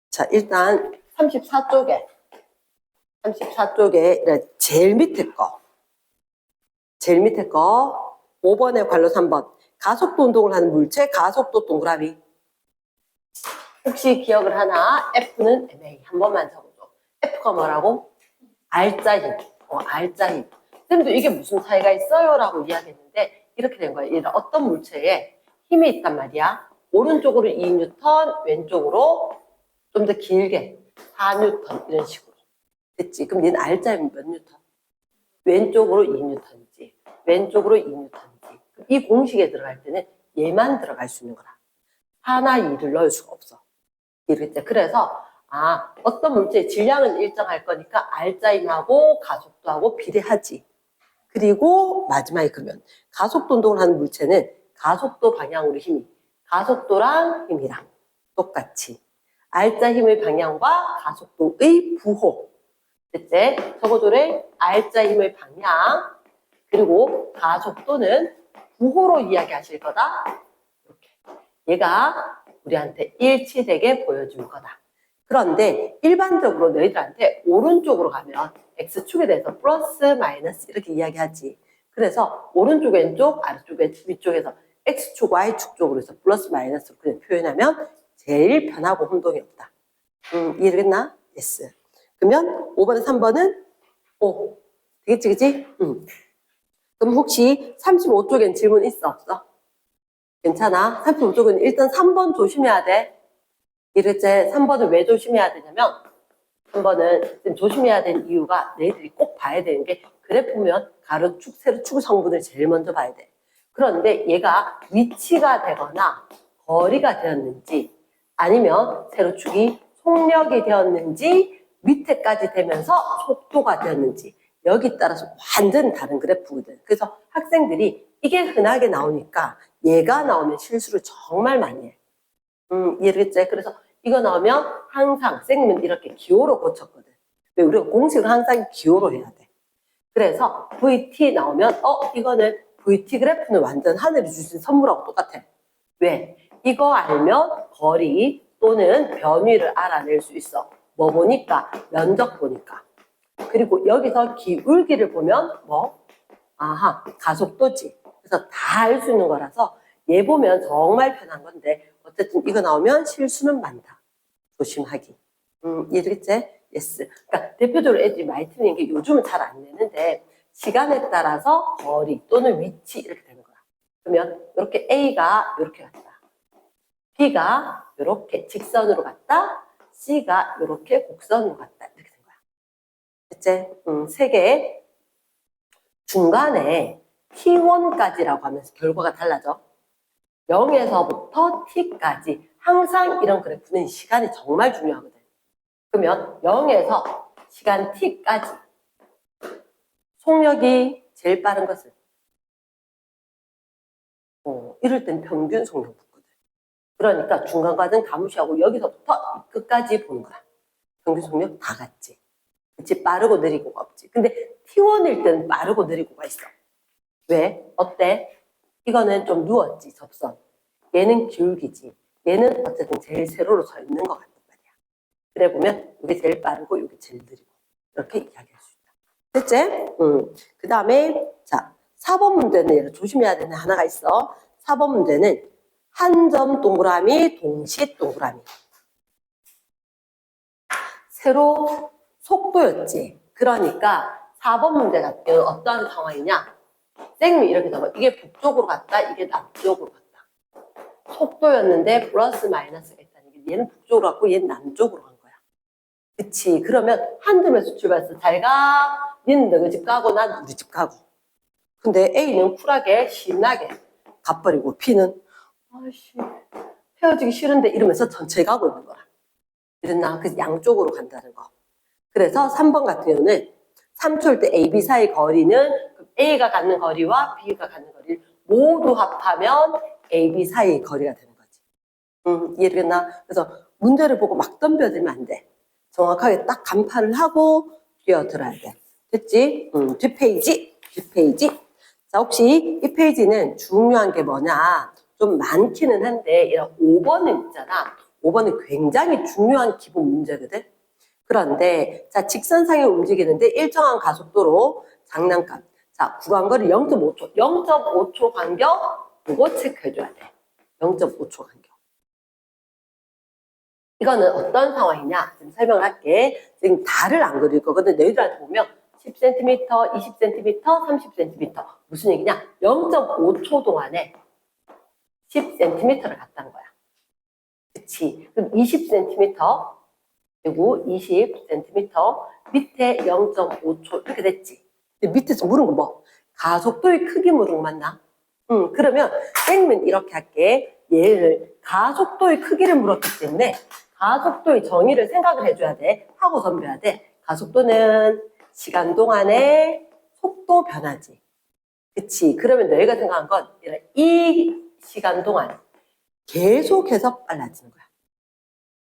자, 일단 34쪽에 제일 밑에 거 5번의 괄호 3번 가속도 운동을 하는 물체 가속도 동그라미. 혹시 기억을 하나? F는 MA. 한 번만 적어줘. F가 뭐라고? 알짜 힘. 알짜 힘. 쌤도 이게 무슨 차이가 있어요? 라고 이야기했는데 이렇게 된 거예요. 얘는 어떤 물체에 힘이 있단 말이야. 오른쪽으로 2뉴턴, 왼쪽으로 좀 더 길게 4뉴턴 이런 식으로. 됐지? 그럼 얘는 알짜 힘 몇 뉴턴? 왼쪽으로 2뉴턴이지. 왼쪽으로 2뉴턴이지. 이 공식에 들어갈 때는 얘만 들어갈 수 있는 거라. 4나 2를 넣을 수가 없어. 이랬지. 그래서 어떤 물체의 질량은 일정할 거니까 알짜임하고 가속도하고 비례하지. 그리고 마지막에 그러면 가속도 운동을 하는 물체는 가속도 방향으로 힘이 가속도랑 힘이랑 똑같이 알짜 힘의 방향과 가속도의 부호. 됐지? 적어줘래. 알짜 힘의 방향 그리고 가속도는 부호로 이야기하실 거다. 이렇게. 얘가 우리한테 일치되게 보여줄 거다. 그런데 일반적으로 너희들한테 오른쪽으로 가면 X축에 대해서 플러스 마이너스 이렇게 이야기하지. 그래서 오른쪽 왼쪽 아래쪽 위쪽에서 X축 Y축 쪽으로 해서 플러스 마이너스로 그냥 표현하면 제일 편하고 혼동이 없다. 이해되겠나? yes. 그러면 5번에 3번은 O. 되겠지, 그치? 그럼 혹시 35쪽엔 질문 있어, 없어? 괜찮아? 35쪽은 일단 3번 조심해야 돼. 이랬지? 3번은 왜 조심해야 되냐면 3번은 지금 조심해야 되는 이유가 너희들이 꼭 봐야 되는 게 그래프면 가로축, 세로축 성분을 제일 먼저 봐야 돼. 그런데 얘가 위치가 되거나 거리가 되었는지 아니면 세로축이 속력이 되었는지 밑에까지 되면서 속도가 되었는지 여기 따라서 완전 다른 그래프거든. 그래서 학생들이 이게 흔하게 나오니까 얘가 나오면 실수를 정말 많이 해. 이해겠지? 그래서 이거 나오면 항상 쌤은 이렇게 기호로 고쳤거든. 왜 우리가 공식을 항상 기호로 해야 돼. 그래서 VT 나오면 이거는 VT 그래프는 완전 하늘이 주신 선물하고 똑같아. 왜? 이거 알면 거리 또는 변위를 알아낼 수 있어. 뭐 보니까? 면적 보니까. 그리고 여기서 기울기를 보면 가속도지. 그래서 다 알 수 있는 거라서 얘 보면 정말 편한 건데 어쨌든 이거 나오면 실수는 많다. 조심하기. 이해되겠지? yes. 그러니까 대표적으로 애들이 많이 틀리는 게 요즘은 잘 안 내는데 시간에 따라서 거리 또는 위치 이렇게 되는 거야. 그러면 이렇게 A가 이렇게 갔다. B가 이렇게 직선으로 갔다. C가 이렇게 곡선으로 갔다. 이렇게 된 거야. 됐지? 세 개. 중간에 T1까지라고 하면서 결과가 달라져. 0에서부터 T까지 항상 이런 그래프는 시간이 정말 중요하거든. 그러면 0에서 시간 T까지 속력이 제일 빠른 것은 이럴 땐 평균 속력 붙거든. 그러니까 중간 과정 다 무시하고 여기서부터 끝까지 보는 거야. 평균 속력 다 같지. 그치? 빠르고 느리고가 없지. 근데 T1일 때는 빠르고 느리고가 있어. 왜? 어때? 이거는 좀 누웠지, 접선. 얘는 기울기지. 얘는 어쨌든 제일 세로로 서 있는 것 같단 말이야. 그래 보면 이게 제일 빠르고 이게 제일 느리고 이렇게 이야기할 수 있다. 됐지? 그 다음에 자 4번 문제는 얘를 조심해야 되는 하나가 있어. 4번 문제는 한 점 동그라미, 동시 동그라미. 세로 속도였지. 그러니까 4번 문제 같은 경우는 어떠한 상황이냐? 쌤이 이렇게 적어. 이게 북쪽으로 갔다, 이게 남쪽으로 갔다. 속도였는데 플러스 마이너스가 있다는 게 얘는 북쪽으로 갔고 얘는 남쪽으로 간 거야. 그치? 그러면 한 점에서 출발해서 잘 가. 니는 너희 집 가고 난 우리 집 가고. 근데 A는 쿨하게 신나게 가버리고 B는 아이씨 헤어지기 싫은데 이러면서 천천히 가고 있는 거야. 이랬나? 그래서 양쪽으로 간다는 거. 그래서 3번 같은 경우는 3초일 때 A, B 사이 거리는 A가 갖는 거리와 B가 갖는 거리를 모두 합하면 A, B 사이 거리가 되는 거지. 이해되겠나? 그래서 문제를 보고 막 덤벼들면 안 돼. 정확하게 딱 간파를 하고 뛰어들어야 돼. 됐지? 뒷페이지. 자, 혹시 이 페이지는 중요한 게 뭐냐? 좀 많기는 한데 이런 5번은 있잖아. 5번은 굉장히 중요한 기본 문제거든. 그런데 자, 직선상에 움직이는데 일정한 가속도로 장난감. 자, 구간거리 0.5초. 0.5초 간격 이거 체크해줘야 돼. 0.5초 간격. 이거는 어떤 상황이냐? 지금 설명을 할게. 지금 달을 안 그릴 거거든. 너희들한테 보면 10cm, 20cm, 30cm. 무슨 얘기냐? 0.5초 동안에 10cm를 갔다는 거야. 그치? 그럼 20cm, 그리고 20cm, 밑에 0.5초 이렇게 됐지. 근데 밑에서 물은 거 뭐? 가속도의 크기 물은 거 맞나? 그러면 쌤은 이렇게 할게. 얘를 가속도의 크기를 물었기 때문에 가속도의 정의를 생각을 해줘야 돼. 하고 덤벼야 돼. 가속도는 시간 동안에 속도 변화지. 그치? 그러면 너희가 생각한 건 이 시간 동안 계속해서 빨라지는 거야.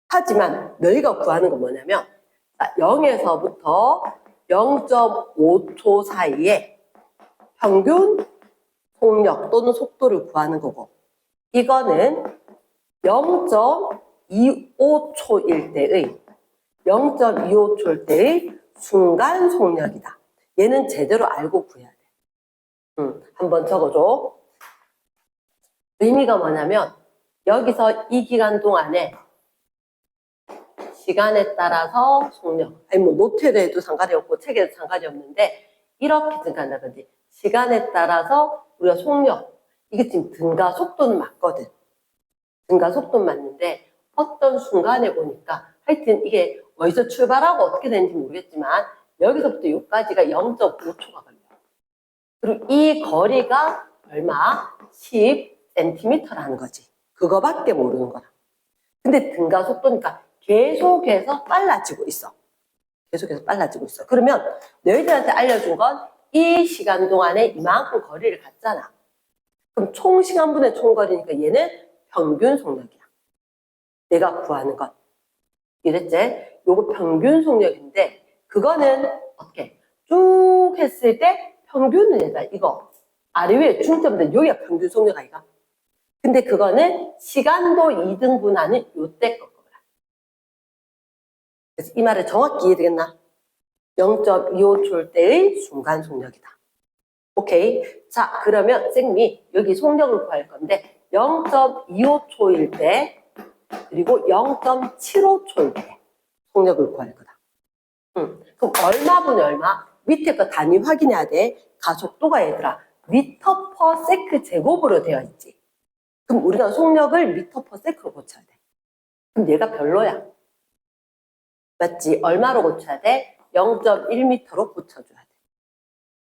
하지만 너희가 구하는 건 뭐냐면 0에서부터 0.5초 사이에 평균 속력 또는 속도를 구하는 거고 이거는 0.25초일 때의 0.25초일 때의 순간 속력이다. 얘는 제대로 알고 구해야 돼. 한번 적어줘. 의미가 뭐냐면 여기서 이 기간 동안에 시간에 따라서 속력, 아니 뭐 노트에도 해도 상관이 없고 책에도 상관이 없는데 이렇게 증가한다든지 시간에 따라서 우리가 속력, 이게 지금 등가 속도는 맞거든. 등가 속도는 맞는데 어떤 순간에 보니까 하여튼 이게 어디서 출발하고 어떻게 되는지 모르겠지만 여기서부터 여기까지가 0.5초가 걸려. 그리고 이 거리가 얼마? 10cm라는 거지. 그거밖에 모르는 거야. 근데 등가 속도니까 계속해서 빨라지고 있어. 계속해서 빨라지고 있어. 그러면 너희들한테 알려준 건 이 시간 동안에 이만큼 거리를 갔잖아. 그럼 총 시간분의 총 거리니까 얘는 평균 속력이야. 내가 구하는 건. 이랬지? 요거 평균 속력인데 그거는 어떻게? 쭉 했을 때 평균은 얘다. 이거 아래 위에 중점인데 여기가 평균 속력 아이가? 근데 그거는 시간도 2등분하는 요때 거. 그래서 이 말을 정확히 이해되겠나? 0.25초일 때의 순간 속력이다. 오케이. 자, 그러면 쌤이 여기 속력을 구할 건데 0.25초일 때 그리고 0.75초일 때 속력을 구할 거다. 그럼 얼마분의 얼마? 밑에 거 단위 확인해야 돼. 가속도가 얘들아 미터 퍼 세크 제곱으로 되어 있지. 그럼 우리가 속력을 미터 퍼 세크로 고쳐야 돼. 그럼 얘가 별로야. 맞지? 얼마로 고쳐야 돼? 0.1m로 고쳐줘야 돼.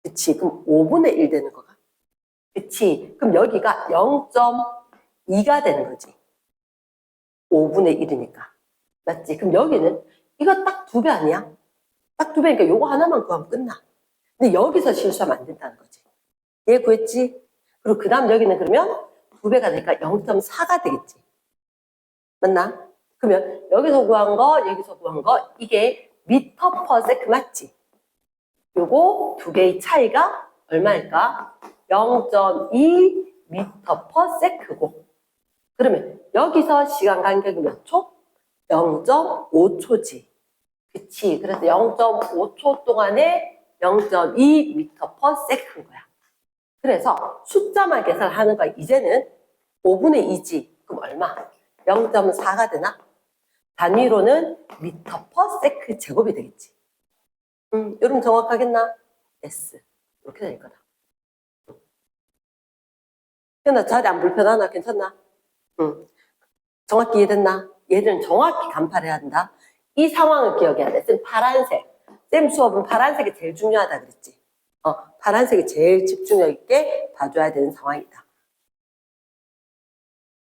그치? 그럼 5분의 1 되는 거가? 그치? 그럼 여기가 0.2가 되는 거지. 5분의 1이니까. 맞지? 그럼 여기는 이거 딱 2배 아니야? 딱 2배니까 요거 하나만 구하면 끝나. 근데 여기서 실수하면 안 된다는 거지. 얘 구했지? 그리고 그 다음 여기는 그러면 2배가 되니까 0.4가 되겠지. 맞나? 그러면 여기서 구한 거, 여기서 구한 거 이게 미터 퍼 세크 맞지? 요거 두 개의 차이가 얼마일까? 0.2 미터 퍼 세크고 그러면 여기서 시간 간격이 몇 초? 0.5초지. 그치? 그래서 0.5초 동안에 0.2 미터 퍼 세크인 거야. 그래서 숫자만 계산하는 거야. 이제는 5분의 2지. 그럼 얼마? 0.4가 되나? 단위로는 미터 퍼 세크 제곱이 되겠지. 여러분 정확하겠나? S. 이렇게 될 거다. 현아 자리 안 불편하나? 괜찮나? 정확히 이해됐나? 얘들은 정확히 간파를 해야 한다. 이 상황을 기억해야 돼. 쌤 파란색. 쌤 수업은 파란색이 제일 중요하다 그랬지. 파란색이 제일 집중력 있게 봐줘야 되는 상황이다.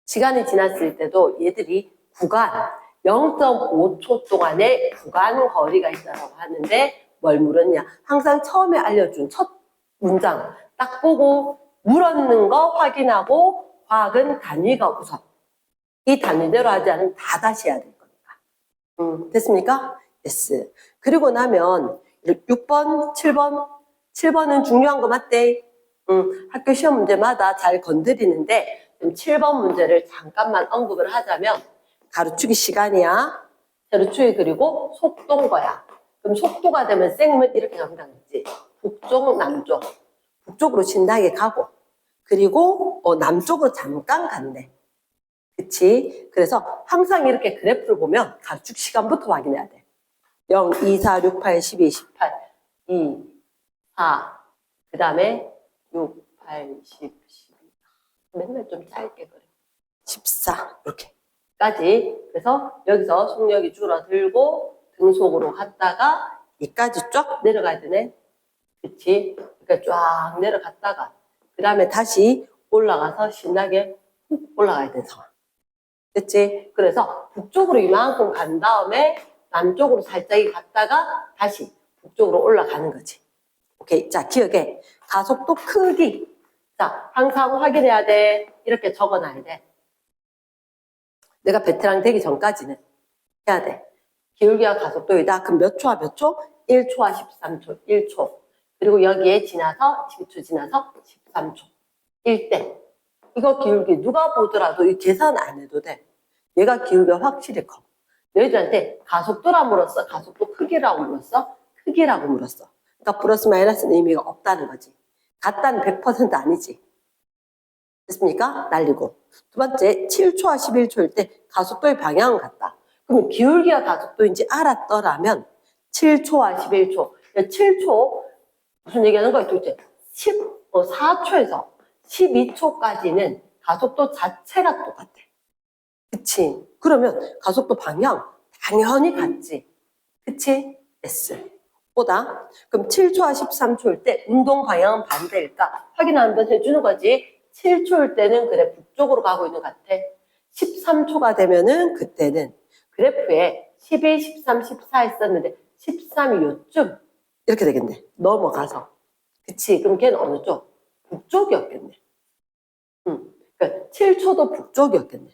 시간이 지났을 때도 얘들이 구간 0.5초 동안의 구간 거리가 있다고 하는데 뭘 물었냐? 항상 처음에 알려준 첫 문장 딱 보고 물었는 거 확인하고 화학은 단위가 우선. 이 단위대로 하지 않으면 다 다시 해야 될 거니까. 됐습니까? yes. 그리고 나면 6번, 7번, 7번은 중요한 거 맞대. 학교 시험 문제마다 잘 건드리는데 7번 문제를 잠깐만 언급을 하자면 가로축이 시간이야. 세로축이 그리고 속도인 거야. 그럼 속도가 되면 쌩은 이렇게 간다는 거지. 북쪽, 남쪽. 북쪽으로 신나게 가고, 그리고 남쪽으로 잠깐 간대. 그치? 그래서 항상 이렇게 그래프를 보면 가축 시간부터 확인해야 돼. 0, 2, 4, 6, 8, 12, 18, 2, 4, 그 다음에 6, 8, 10, 12. 맨날 좀 짧게 그래. 14, 이렇게까지. 그래서 여기서 속력이 줄어들고 등속으로 갔다가 여기까지 쫙 내려가야 되네. 그치? 그러니까 쫙 내려갔다가 그 다음에 다시 올라가서 신나게 훅 올라가야 되는 상황. 됐지? 그래서 북쪽으로 이만큼 간 다음에 남쪽으로 살짝 갔다가 다시 북쪽으로 올라가는 거지. 오케이. 자, 기억해. 가속도 크기. 자, 항상 확인해야 돼. 이렇게 적어놔야 돼. 내가 베테랑 되기 전까지는 해야 돼. 기울기와 가속도이다. 그럼 몇 초와 몇 초? 1초와 13초. 1초. 그리고 여기에 지나서 10초 지나서 13초. 1대. 이거 기울기 누가 보더라도 이 계산 안 해도 돼. 얘가 기울기가 확실히 커. 너희들한테 가속도라 물었어? 가속도 크기라고 물었어? 크기라고 물었어. 그러니까 플러스 마이너스는 의미가 없다는 거지. 같다는 100% 아니지. 됐습니까? 날리고. 두 번째, 7초와 11초일 때 가속도의 방향은 같다. 그러면 기울기가 가속도인지 알았더라면 7초와 11초. 7초 무슨 얘기하는 거야 도대체? 4초에서 12초까지는 가속도 자체가 똑같아. 그치? 그러면 가속도 방향 당연히 같지. 그치? S. 보다. 그럼 7초와 13초일 때 운동 방향은 반대일까? 확인 한번 해주는 거지. 7초일 때는 그래 북쪽으로 가고 있는 것 같아. 13초가 되면은 그때는 그래프에 11, 13, 14 했었는데 13이 요쯤 이렇게 되겠네. 넘어가서. 그치? 그럼 걔는 어느 쪽? 북쪽이었겠네. 그러니까 7초도 북쪽이었겠네.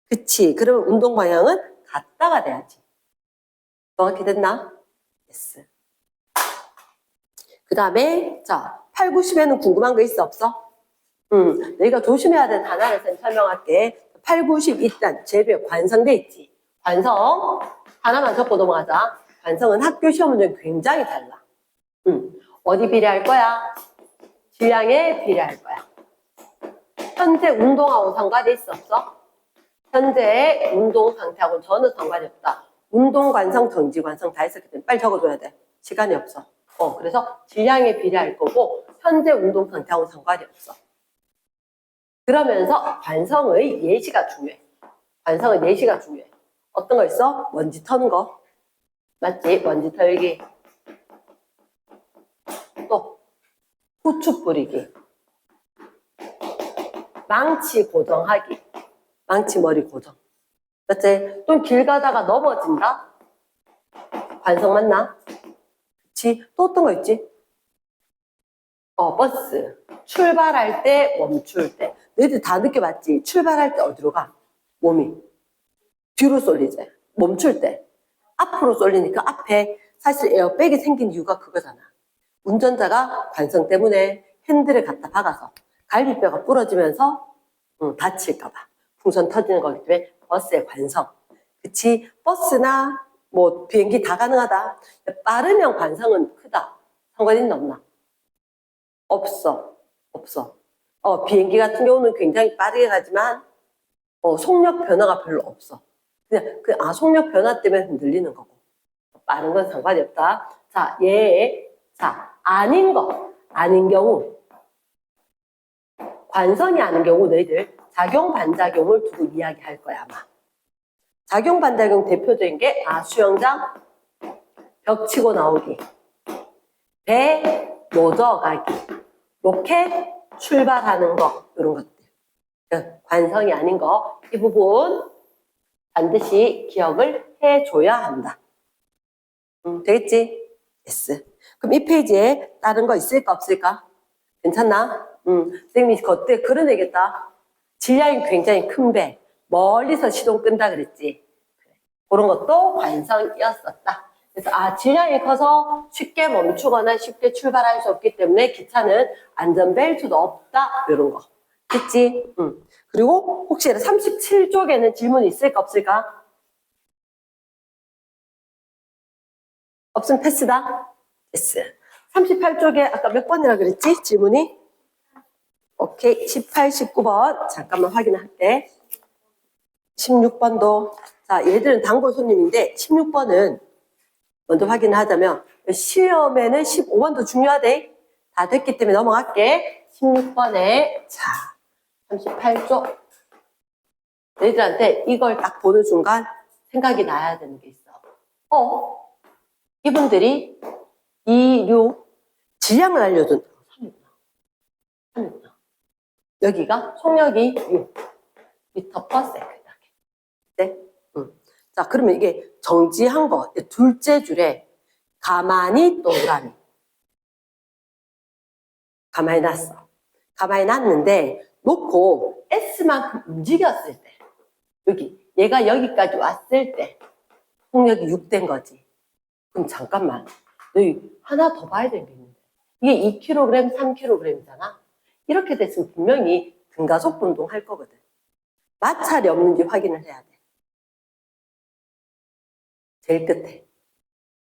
그치? 그러면 운동 방향은 같다가 돼야지. 정확히 됐나? yes. 그 다음에 자 8, 90에는 궁금한 거 있어 없어? 너희가 조심해야 되는 하나를 설명할게. 8, 90 일단 제비에 관성돼 있지. 관성 하나만 적고 넘어가자. 관성은 학교 시험 문제는 굉장히 달라. 어디 비례할 거야? 질량에 비례할 거야. 현재 운동하고 상관이 있어 없어? 현재 운동 상태하고는 전혀 상관이 없다. 운동 관성, 정지 관성 다 했었기 때문에 빨리 적어줘야 돼. 시간이 없어. 그래서 질량에 비례할 거고 현재 운동 상태하고는 상관이 없어. 그러면서 관성의 예시가 중요해. 관성의 예시가 중요해. 어떤 거 있어? 먼지 터는 거. 맞지? 먼지 털기. 또 후추 뿌리기. 망치 고정하기. 망치 머리 고정. 맞지? 또 길 가다가 넘어진다? 관성 맞나? 그치? 또 어떤 거 있지? 버스. 출발할 때, 멈출 때. 너희들 다 느껴봤지? 출발할 때 어디로 가? 몸이. 뒤로 쏠리지. 멈출 때. 앞으로 쏠리니까 앞에 사실 에어백이 생긴 이유가 그거잖아. 운전자가 관성 때문에 핸들을 갖다 박아서 갈비뼈가 부러지면서 다칠까봐. 풍선 터지는 거기 때문에 버스의 관성. 그치? 버스나 뭐 비행기 다 가능하다. 빠르면 관성은 크다. 상관 있나 없나? 없어. 비행기 같은 경우는 굉장히 빠르게 가지만 속력 변화가 별로 없어. 그냥 속력 변화 때문에 흔들리는 거고. 빠른 건 상관이 없다. 자, 아닌 거. 아닌 경우. 관성이 아닌 경우 너희들 작용, 반작용을 두고 이야기할 거야, 아마. 작용, 반작용 대표적인 게 수영장, 벽 치고 나오기, 배 노저 가기, 로켓 출발하는 거, 이런 것들. 관성이 아닌 거, 이 부분 반드시 기억을 해줘야 한다. 되겠지? yes. 그럼 이 페이지에 다른 거 있을까 없을까? 괜찮나? 선생님이 그때 그런 얘기했다. 질량이 굉장히 큰 배, 멀리서 시동 끈다 그랬지. 그런 것도 관성이었었다. 그래서 질량이 커서 쉽게 멈추거나 쉽게 출발할 수 없기 때문에 기차는 안전벨트도 없다. 이런 거. 됐지? 그리고 혹시 37쪽에는 질문이 있을까 없을까? 없으면 패스다? 패스. 38쪽에 아까 몇 번이라 그랬지? 질문이? 오케이. 18, 19번. 잠깐만 확인할게. 16번도. 자, 얘들은 단골 손님인데 16번은 먼저 확인을 하자면 시험에는 15번도 중요하대. 다 됐기 때문에 넘어갈게. 16번에 자 38쪽 너희들한테 이걸 딱 보는 순간 생각이 나야 되는 게 있어. 이분들이 2, 6 질량을 알려준 3이구나. 여기가 속력이 6 미터 퍼 세컨드. 네? 자, 그러면 이게 정지한 거 둘째 줄에 가만히 동그라미 가만히 놨어. 가만히 놨는데 놓고 S만큼 움직였을 때 여기 얘가 여기까지 왔을 때 속력이 6 된 거지. 그럼 잠깐만 너희 하나 더 봐야 되는 게 있는데 이게 2kg, 3kg이잖아. 이렇게 됐으면 분명히 등가속도 운동할 거거든. 마찰이 없는지 확인을 해야 돼. 제일 끝에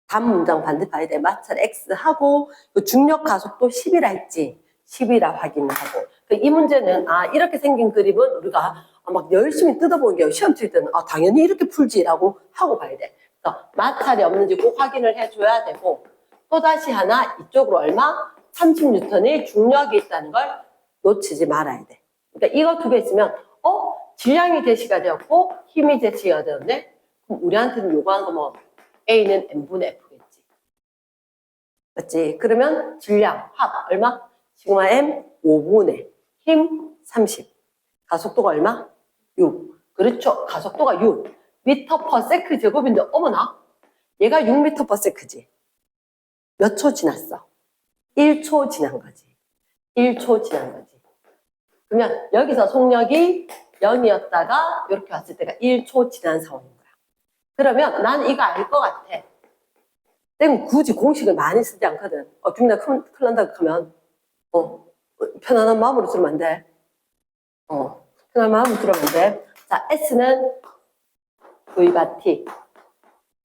다음 문장 반대 봐야 돼. 마찰 X하고 중력 가속도 10이라 했지. 10이라 확인을 하고. 이 문제는 이렇게 생긴 그림은 우리가 막 열심히 뜯어보는 게 시험 칠 때는 당연히 이렇게 풀지라고 하고 봐야 돼. 그래서 마찰이 없는지 꼭 확인을 해줘야 되고 또 다시 하나 이쪽으로 얼마? 30N의 중력이 있다는 걸 놓치지 말아야 돼. 그러니까 이거 두 개 있으면 질량이 제시가 되었고 힘이 제시가 되었네. 그럼 우리한테는 요구하는 거 뭐 A는 N분의 F겠지. 맞지? 그러면 질량, 합 얼마? 시그마 M 5분의 힘 30. 가속도가 얼마? 6. 그렇죠. 가속도가 6. 미터 퍼 세크 제곱인데 어머나. 얘가 6미터 퍼 세크지. 몇 초 지났어? 1초 지난 거지. 1초 지난 거지. 그러면 여기서 속력이 0이었다가 이렇게 왔을 때가 1초 지난 상황인 거야. 그러면 나는 이거 알 것 같아. 내가 굳이 공식을 많이 쓰지 않거든. 중간에 큰일 난다고 하면 편안한 마음으로 들으면 안 돼. 편안한 마음으로 들으면 안 돼. 자, S는 V바티.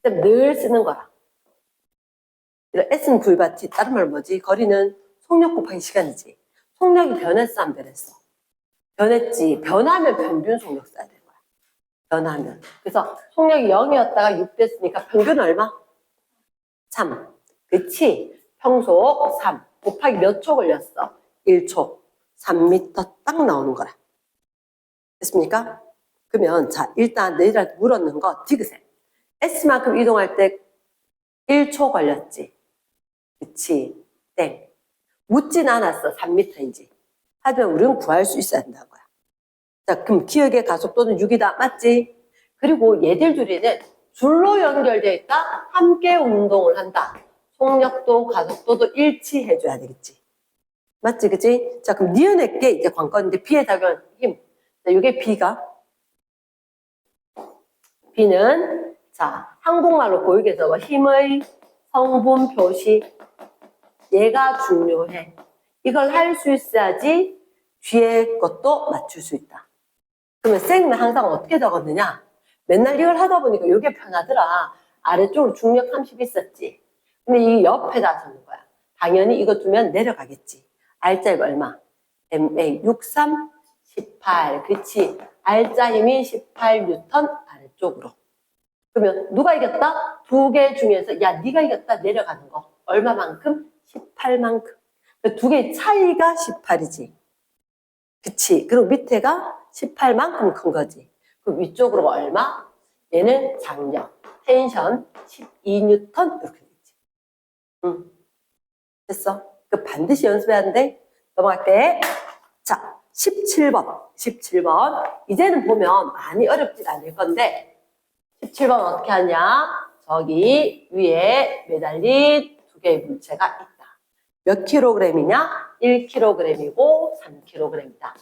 늘 쓰는 거라. S는 V바티. 다른 말 뭐지? 거리는 속력 곱하기 시간이지. 속력이 변했어, 안 변했어? 변했지. 변하면 평균 속력 써야 되는 거야. 변하면. 그래서 속력이 0이었다가 6 됐으니까 평균 얼마? 3. 그치? 평속 3. 곱하기 몇 초 걸렸어? 1초. 3m 딱 나오는 거라. 됐습니까? 그러면 자 일단 너희들한테 물었는 거 디귿에 S만큼 이동할 때 1초 걸렸지. 그치? 땡. 묻진 않았어. 3m인지. 하지만 우리는 구할 수 있어야 된다는 거야. 자, 그럼 기억의 가속도는 6이다. 맞지? 그리고 얘들 둘이는 줄로 연결되어 있다. 함께 운동을 한다. 속력도 가속도도 일치해줘야 되겠지. 맞지? 그치? 자, 그럼 니은에게 이제 관건인데 B의 작용 힘. 자, 이게 B는 자, 한국말로 보이게 해서 힘의 성분 표시. 얘가 중요해. 이걸 할 수 있어야지 뒤에 것도 맞출 수 있다. 그러면 쌤은 항상 어떻게 적었느냐? 맨날 이걸 하다 보니까 이게 편하더라. 아래쪽으로 중력 30 있었지. 근데 이 옆에다 적는 거야. 당연히 이거 두면 내려가겠지. R자가 얼마? MA 63 18. 그치? R자 힘이 18N 아래쪽으로. 그러면 누가 이겼다? 두 개 중에서 야 네가 이겼다 내려가는 거. 얼마만큼? 18만큼. 두 개의 차이가 18이지. 그치? 그리고 밑에가 18만큼 큰 거지. 그럼 위쪽으로 얼마? 얘는 장력, 텐션 12N 이렇게 되지. 됐어? 그 반드시 연습해야 하는데 넘어갈게. 자, 17번. 이제는 보면 많이 어렵지 않을 건데 17번 어떻게 하냐? 저기 위에 매달린 두 개의 물체가 있다. 몇 킬로그램이냐? 1kg이고 3kg이다.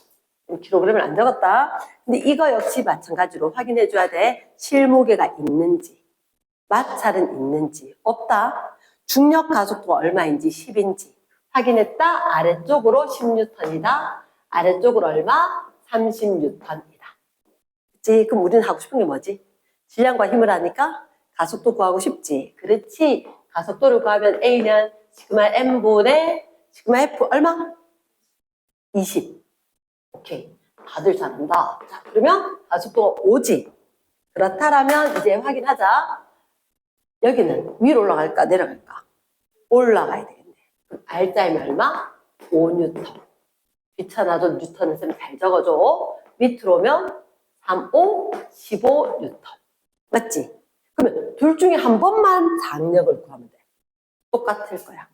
1kg을 안 적었다. 근데 이거 역시 마찬가지로 확인해 줘야 돼. 실무게가 있는지, 마찰은 있는지, 없다. 중력 가속도가 얼마인지 10인지 확인했다. 아래쪽으로 10N이다. 아래쪽으로 얼마? 30N이다. 그치? 그럼 우리는 하고 싶은 게 뭐지? 질량과 힘을 하니까 가속도 구하고 싶지. 그렇지? 가속도를 구하면 A는 시그마 M분의 시그마 F 얼마? 20. 오케이. 다들 잘한다. 자, 그러면 가속도가 5지. 그렇다라면 이제 확인하자. 여기는 위로 올라갈까 내려갈까? 올라가야 되겠네. 그럼 R자이면 얼마? 5N. 귀찮아도 뉴턴은 쌤 잘 적어줘. 밑으로 오면 3, 5, 15N. 맞지? 그러면 둘 중에 한 번만 장력을 구하면 돼. 똑같을 거야.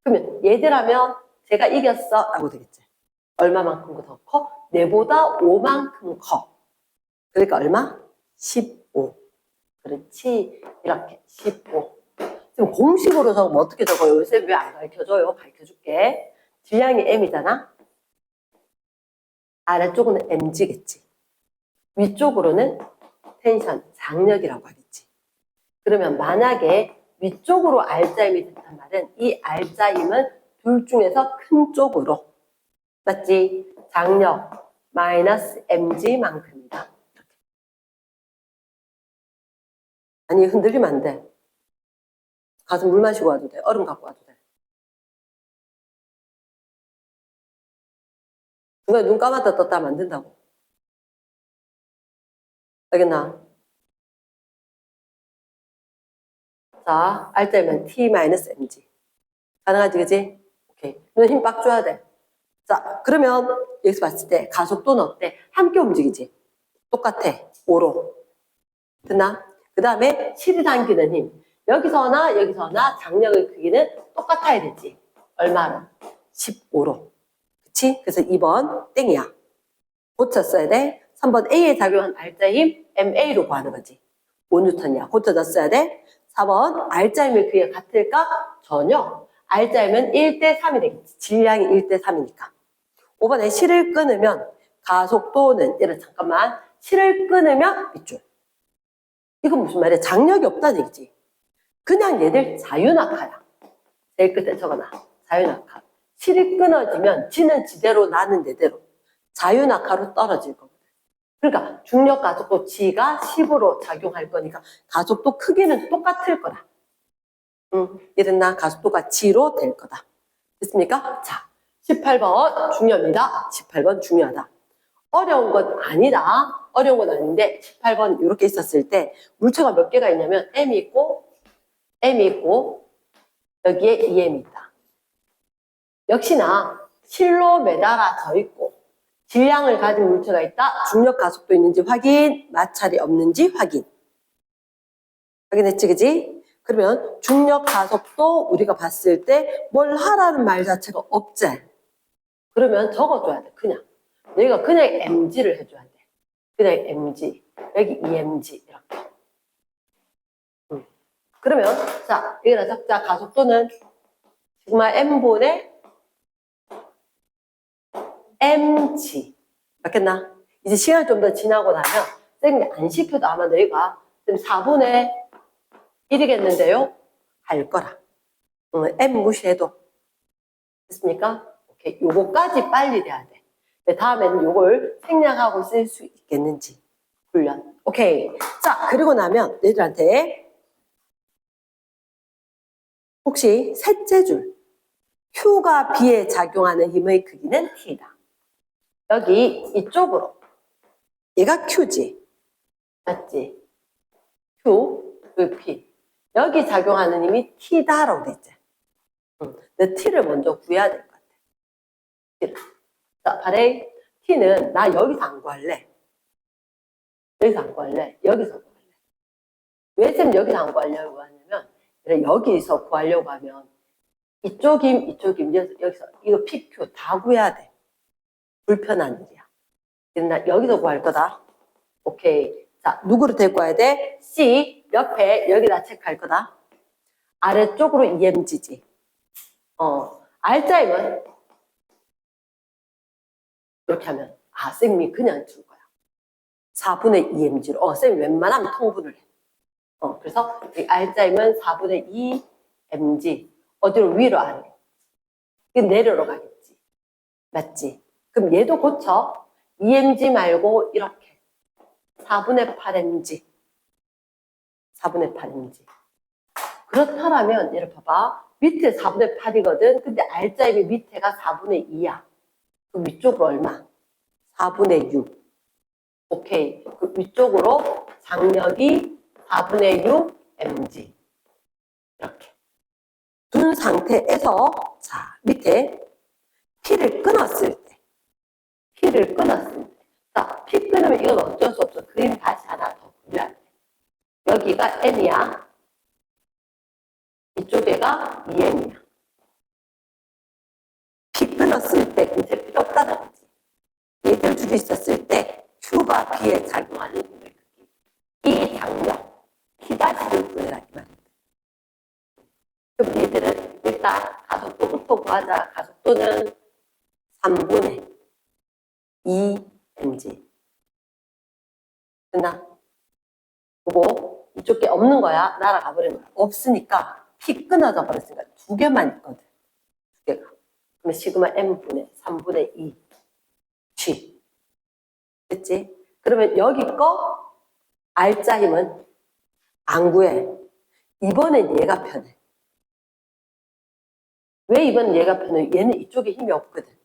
그러면 얘들하면 제가 이겼어 라고 되겠지. 얼마만큼 더 커? 내보다 5만큼 커. 그러니까 얼마? 15. 그렇지. 이렇게 15. 지금 공식으로 적으면 어떻게 적어요? 쌤 왜 안 가르쳐줘요? 가르쳐줄게. 질량이 M이잖아. 아래쪽은 mg겠지. 위쪽으로는 텐션, 장력이라고 하겠지. 그러면 만약에 위쪽으로 R자임이 됐단 말은 이 R자임은 둘 중에서 큰 쪽으로, 맞지? 장력 마이너스 mg만큼이다. 아니 흔들리면 안 돼. 가서 물 마시고 와도 돼. 얼음 갖고 와도 돼. 누가 눈 감았다 떴다 하면 안 된다고. 알겠나? 자, R자임은 T-mg. 가능하지, 그지? 오케이. 눈 힘 빡 줘야 돼. 자, 그러면 여기서 봤을 때 가속도는 어때? 함께 움직이지? 똑같아. 5로. 됐나? 그 다음에 실이 당기는 힘. 여기서나 장력의 크기는 똑같아야 되지. 얼마로? 15로. 그치? 그래서 2번 땡이야. 고쳤어야 돼. 3번 A에 작용한 R자 힘 MA로 구하는 거지. 5N이야. 고쳐졌어야 돼. 4번 R자 힘의 크기가 같을까? 전혀. R자 힘은 1대3이 되겠지. 질량이 1대3이니까. 5번에 실을 끊으면 가속도는 잠깐만 실을 끊으면 밑줄. 이건 무슨 말이야? 장력이 없다는 얘기지. 그냥 얘들 자유낙하야. 제일 끝에 적어놔. 자유낙하. 실이 끊어지면 지는 지대로 나는 내대로 자유낙하로 떨어질 거거든. 그러니까 중력 가속도 G가 10으로 작용할 거니까 가속도 크기는 똑같을 거다. 이랬나? 가속도가 G로 될 거다. 됐습니까? 자, 18번 중요합니다. 18번 중요하다. 어려운 건 아니다. 어려운 건 아닌데 18번 이렇게 있었을 때 물체가 몇 개가 있냐면 M이 있고 여기에 EM이 있다. 역시나 실로 매달아져 있고 질량을 가진 물체가 있다. 중력 가속도 있는지 확인, 마찰이 없는지 확인. 확인했지, 그지? 그러면 중력 가속도 우리가 봤을 때 뭘 하라는 말 자체가 없지. 그러면 적어줘야 돼, 그냥. 너희가 그냥 mg를 해줘야 돼. 그냥 mg. 여기 emg 이렇게. 그러면 자, 여기다 적자 가속도는 시그마 m분의 mg. 맞겠나? 이제 시간이 좀 더 지나고 나면 쌤이 안 시켜도 아마 너희가 4분의 1이겠는데요? 할 거라. m 무시해도. 됐습니까? 오케이. 요거까지 빨리 돼야 돼. 다음에는 요걸 생략하고 쓸 수 있겠는지 훈련. 오케이. 자, 그리고 나면 너희들한테 혹시 셋째 줄 Q가 B에 작용하는 힘의 크기는 T다. 여기 이쪽으로 얘가 Q지. 맞지? Q, P. 여기 작용하는 힘이 T다라고 돼 있지. 내 T를 먼저 구해야 될 것 같아. T를. 자, 바레 T는 나 여기서 안 구할래. 여기서 안 구할래. 여기서 구할래. 왜 쌤 여기서 안 구하려고 하냐면 여기서 구하려고 하면 이쪽임 여기서 이거 PQ 다 구해야 돼. 불편한 일이야. 나 여기서 구할 거다. 오케이. 자, 누구를 데리고 와야 돼? C 옆에 여기다 체크할 거다. 아래쪽으로 EMG지. R자임은 이렇게 하면 쌤이 그냥 줄 거야. 4분의 2mg로. 쌤이 웬만하면 통분을 해. 그래서 이 R자임은 4분의 2mg. 어디로? 위로 아래로. 이게 내려로 가겠지. 맞지? 그럼 얘도 고쳐. 2mg 말고 이렇게 4분의 8mg. 4분의 8mg. 그렇다면 얘를 봐봐. 밑에 4분의 8이거든. 근데 R자임이 밑에가 4분의 2야. 그럼 위쪽으로 얼마? 4분의 6. 오케이. 그 위쪽으로 장력이 4분의 6 mg. 이렇게. 둔 상태에서, 자, 밑에 P를 끊었을 때. P를 끊었을 때. 자, P 끊으면 이건 어쩔 수 없어. 그림 다시 하나 더 그려야 돼. 여기가 N이야. 이쪽에가 2N이야. P 끊었을 때 이제 필요 없다는 거지. 얘들 둘이 있었을 때 Q가 B에 작용하는 힘을 이 장력, P-를 구해라 이 말이야. 그럼 얘들은 일단 가속도부터 구하자. 가속도는 3분의 2mg. 됐나? 그리고 이쪽 게 없는 거야. 날아가 버리는 거야. 없으니까 P 끊어져 버렸으니까 두 개만 있거든. 두 개가. 그러면 시그마 M분의 3분의 2 G. 됐지? 그러면 여기 거 R자 힘은 안 구해. 이번엔 얘가 편해. 왜 이번엔 얘가 편해? 얘는 이쪽에 힘이 없거든.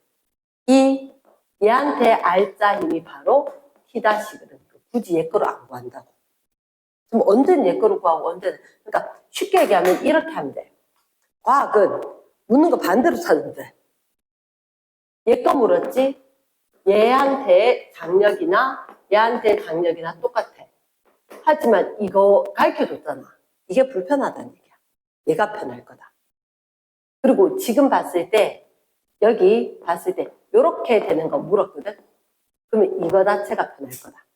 얘한테 R자 힘이 바로 T-거든. 굳이 얘 거로 안 구한다고. 그럼 언제는 얘 거로 구하고 언제는. 그러니까 쉽게 얘기하면 이렇게 하면 돼. 과학은 묻는 거 반대로 찾으면 돼. 얘 거 물었지? 얘한테 장력이나 똑같아. 하지만 이거 가르쳐줬잖아. 이게 불편하다는 얘기야. 얘가 편할 거다. 그리고 지금 봤을 때 여기 봤을 때 이렇게 되는 거 물었거든. 그러면 이거 자체가 편할 거다.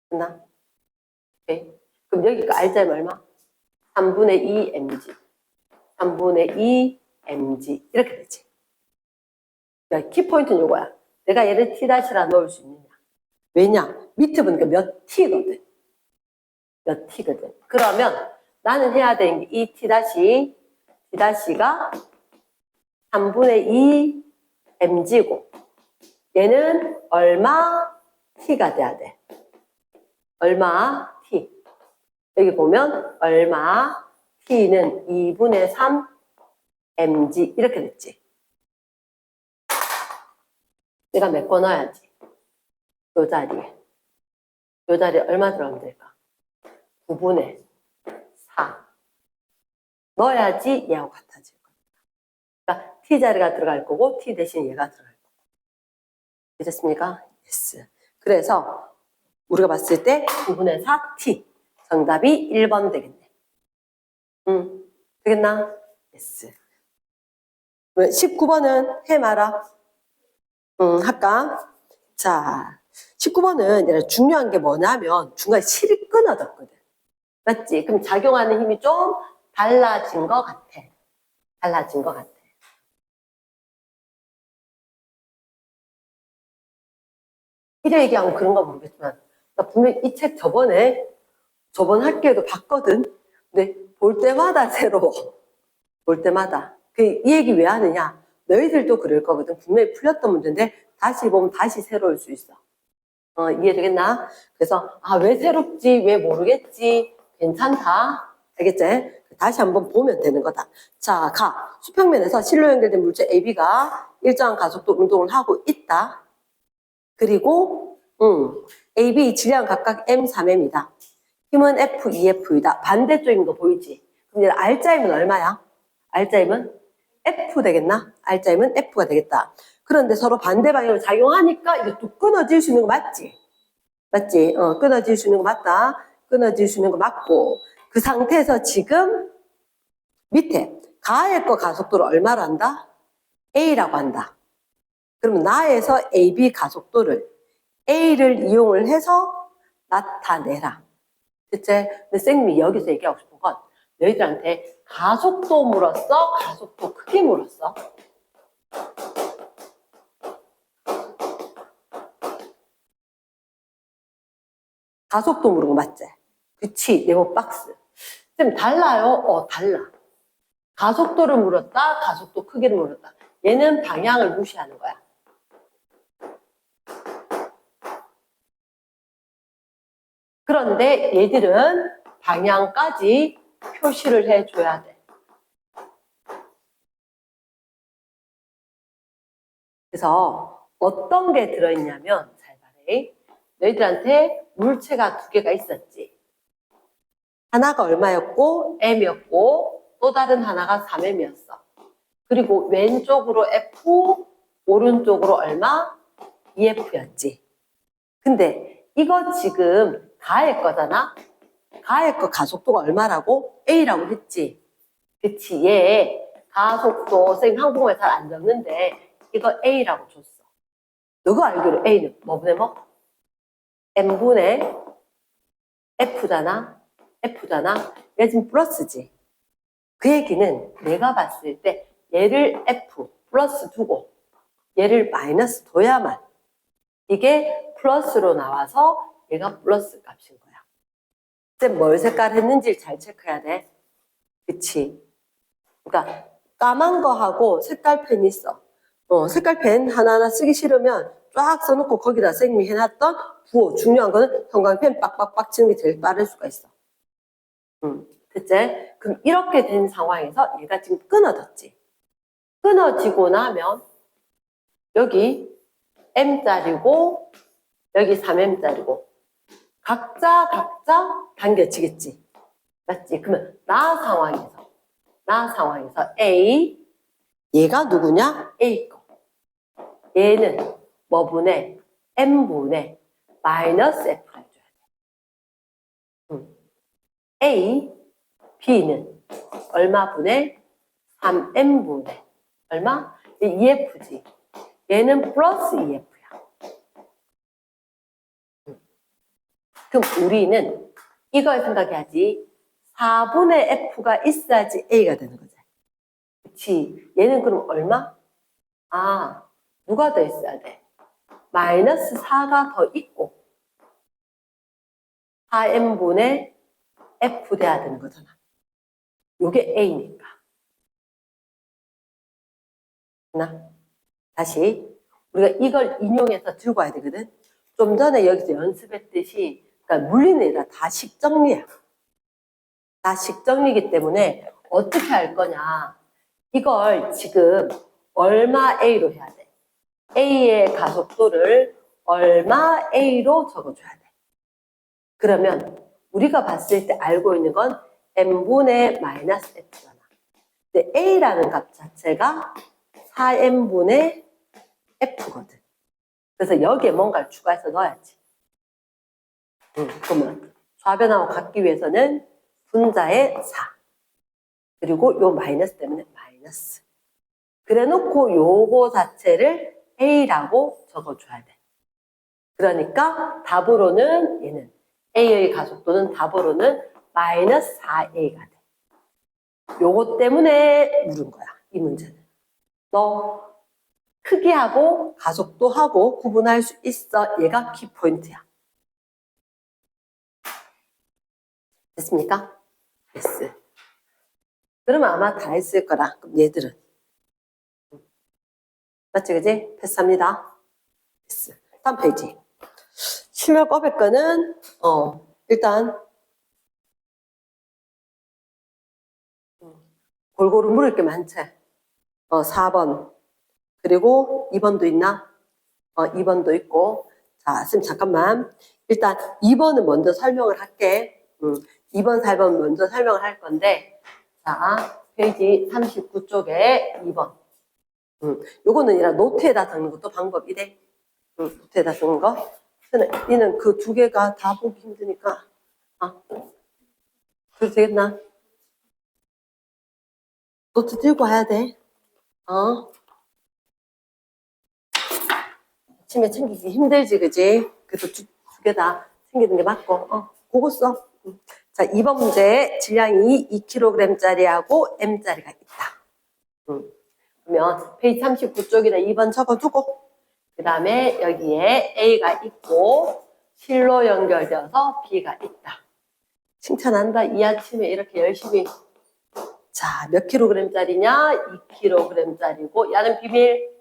됐나? 오케이. 그럼 여기가 R자임 얼마? 3분의 2 mg. 3분의 2 mg. 이렇게 되지. 그러니까 키포인트는 요거야. 내가 얘를 T-라 넣을 수 있느냐. 왜냐? 밑에 보니까 몇 T거든. 몇 T거든. 그러면 나는 해야 되는 게 이 T-가 3분의 2 mg고 얘는 얼마 T가 돼야 돼. 얼마 T. 여기 보면 얼마 T는 2분의 3 mg 이렇게 됐지. 내가 몇 거 넣어야지. 요 자리에. 요 자리에 얼마 들어가면 될까? 9분의 4. 넣어야지 얘하고 같아질 거야. 그러니까 T 자리가 들어갈 거고 T 대신 얘가 들어갈 거고. 되셨습니까? yes. 그래서 우리가 봤을 때 9분의 4 T. 정답이 1번 되겠네. 되겠나? yes. 19번은 해 마라. 할까? 자, 19번은 중요한 게 뭐냐면 중간에 실이 끊어졌거든. 맞지? 그럼 작용하는 힘이 좀 달라진 것 같아. 달라진 것 같아. 이래 얘기하면 그런 거 모르겠지만 나 분명히 이 책 저번 학기에도 봤거든. 근데 볼 때마다 새로워. 볼 때마다. 이 얘기 왜 하느냐? 너희들도 그럴 거거든. 분명히 풀렸던 문제인데 다시 보면 다시 새로울 수 있어. 이해되겠나? 그래서 왜 새롭지? 왜 모르겠지? 괜찮다. 알겠지? 다시 한번 보면 되는 거다. 자, 수평면에서 실로 연결된 물체 AB가 일정한 가속도 운동을 하고 있다. 그리고 AB 질량 각각 M3M이다. 힘은 F, EF이다. 반대쪽인 거 보이지? 그럼 R자임은 얼마야? R자임은 F 되겠나? R자임은 F가 되겠다. 그런데 서로 반대 방향으로 작용하니까 이거 또 끊어질 수 있는 거 맞지? 맞지? 끊어질 수 있는 거 맞다. 끊어질 수 있는 거 맞고 그 상태에서 지금 밑에 가의 거 가속도를 얼마로 한다? A라고 한다. 그러면 나에서 AB 가속도를 A를 이용을 해서 나타내라. 대체 근데 쌤이 여기서 얘기하고 싶은 건 너희들한테 가속도 물었어? 가속도 크기 물었어? 가속도 물은 거 맞지? 그치? 네모 박스. 쌤 달라요? 달라. 가속도를 물었다, 가속도 크기를 물었다. 얘는 방향을 무시하는 거야. 그런데 얘들은 방향까지 표시를 해줘야 돼. 그래서 어떤 게 들어있냐면, 잘 말해. 너희들한테 물체가 두 개가 있었지. 하나가 얼마였고, m이었고, 또 다른 하나가 3m이었어. 그리고 왼쪽으로 f, 오른쪽으로 얼마? 2f였지. 근데 이거 지금 가의 거잖아? 가의 거 가속도가 얼마라고? A라고 했지. 그치, 얘 가속도 선생님 항공에 잘 안 적는데 이거 A라고 줬어. 너가 알기로 A는 뭐분의 뭐? M분의 F잖아? F잖아? 얘 지금 플러스지. 그 얘기는 내가 봤을 때 얘를 F 플러스 두고 얘를 마이너스 둬야만 이게 플러스로 나와서 얘가 플러스 값인 거야. 이제 뭘 색깔 했는지 잘 체크해야 돼. 그치? 그러니까 까만 거하고 색깔펜이 있어. 색깔펜 하나하나 쓰기 싫으면 쫙 써놓고 거기다 쌤이 해놨던 부호. 중요한 거는 형광펜 빡빡빡 치는 게 제일 빠를 수가 있어. 됐지? 그럼 이렇게 된 상황에서 얘가 지금 끊어졌지. 끊어지고 나면 여기 M자리고 여기 3M자리고 각자 당겨지겠지. 맞지? 그러면 나 상황에서 A 얘가 누구냐? A 거. 얘는 뭐분의 M분의 마이너스 F를 해줘야 돼. A, B는 얼마분의 3M분의 얼마? 2F지. 얘는 플러스 2F야. 그럼 우리는 이걸 생각해야지. 4분의 F가 있어야지 A가 되는 거지. 그치? 얘는 그럼 얼마? 아, 누가 더 있어야 돼? 마이너스 4가 더 있고 4M분의 F 돼야 되는 거잖아. 요게 A니까. 나 다시 우리가 이걸 인용해서 들고 와야 되거든. 좀 전에 여기서 연습했듯이 그러니까 물리는 애가 다 식정리야. 다 식정리이기 때문에 어떻게 할 거냐. 이걸 지금 얼마 A로 해야 돼. A의 가속도를 얼마 A로 적어줘야 돼. 그러면 우리가 봤을 때 알고 있는 건 M분의 마이너스 F잖아. 근데 A라는 값 자체가 4M분의 F거든. 그래서 여기에 뭔가를 추가해서 넣어야지. 그러면 좌변하고 같기 위해서는 분자의 4. 그리고 요 마이너스 때문에 마이너스. 그래 놓고 요거 자체를 A라고 적어줘야 돼. 그러니까 답으로는 얘는 A의 가속도는 답으로는 마이너스 4A가 돼. 요거 때문에 물은 거야. 이 문제는. 너 크기하고 가속도하고 구분할 수 있어. 얘가 키포인트야. 됐습니까? 됐어. 그러면 아마 다 했을 거라. 그럼 얘들은. 맞지, 그지? 패스합니다. 됐어. 다음 페이지. 실력 꺼백 거는, 일단, 골고루 물을 게 많지. 4번. 그리고 2번도 있나? 2번도 있고. 자, 쌤 잠깐만. 일단 2번은 먼저 설명을 할게. 2번, 4번 먼저 설명을 할 건데, 자, 페이지 39쪽에 2번. 요거는 이라 노트에다 적는 것도 방법이래. 노트에다 적는 거. 니는 그 두 개가 다 보기 힘드니까. 그래도 되겠나? 노트 들고 와야 돼. 아침에 챙기기 힘들지, 그지? 그래도 두 개 다 챙기는 게 맞고. 그거 써. 자, 2번 문제. 질량이 2kg짜리하고 M짜리가 있다. 그러면 페이지 39쪽에다 2번 적어두고 그 다음에 여기에 A가 있고 실로 연결되어서 B가 있다. 칭찬한다. 이 아침에 이렇게 열심히. 자, 몇 킬로그램짜리냐? 2kg짜리고 야는 비밀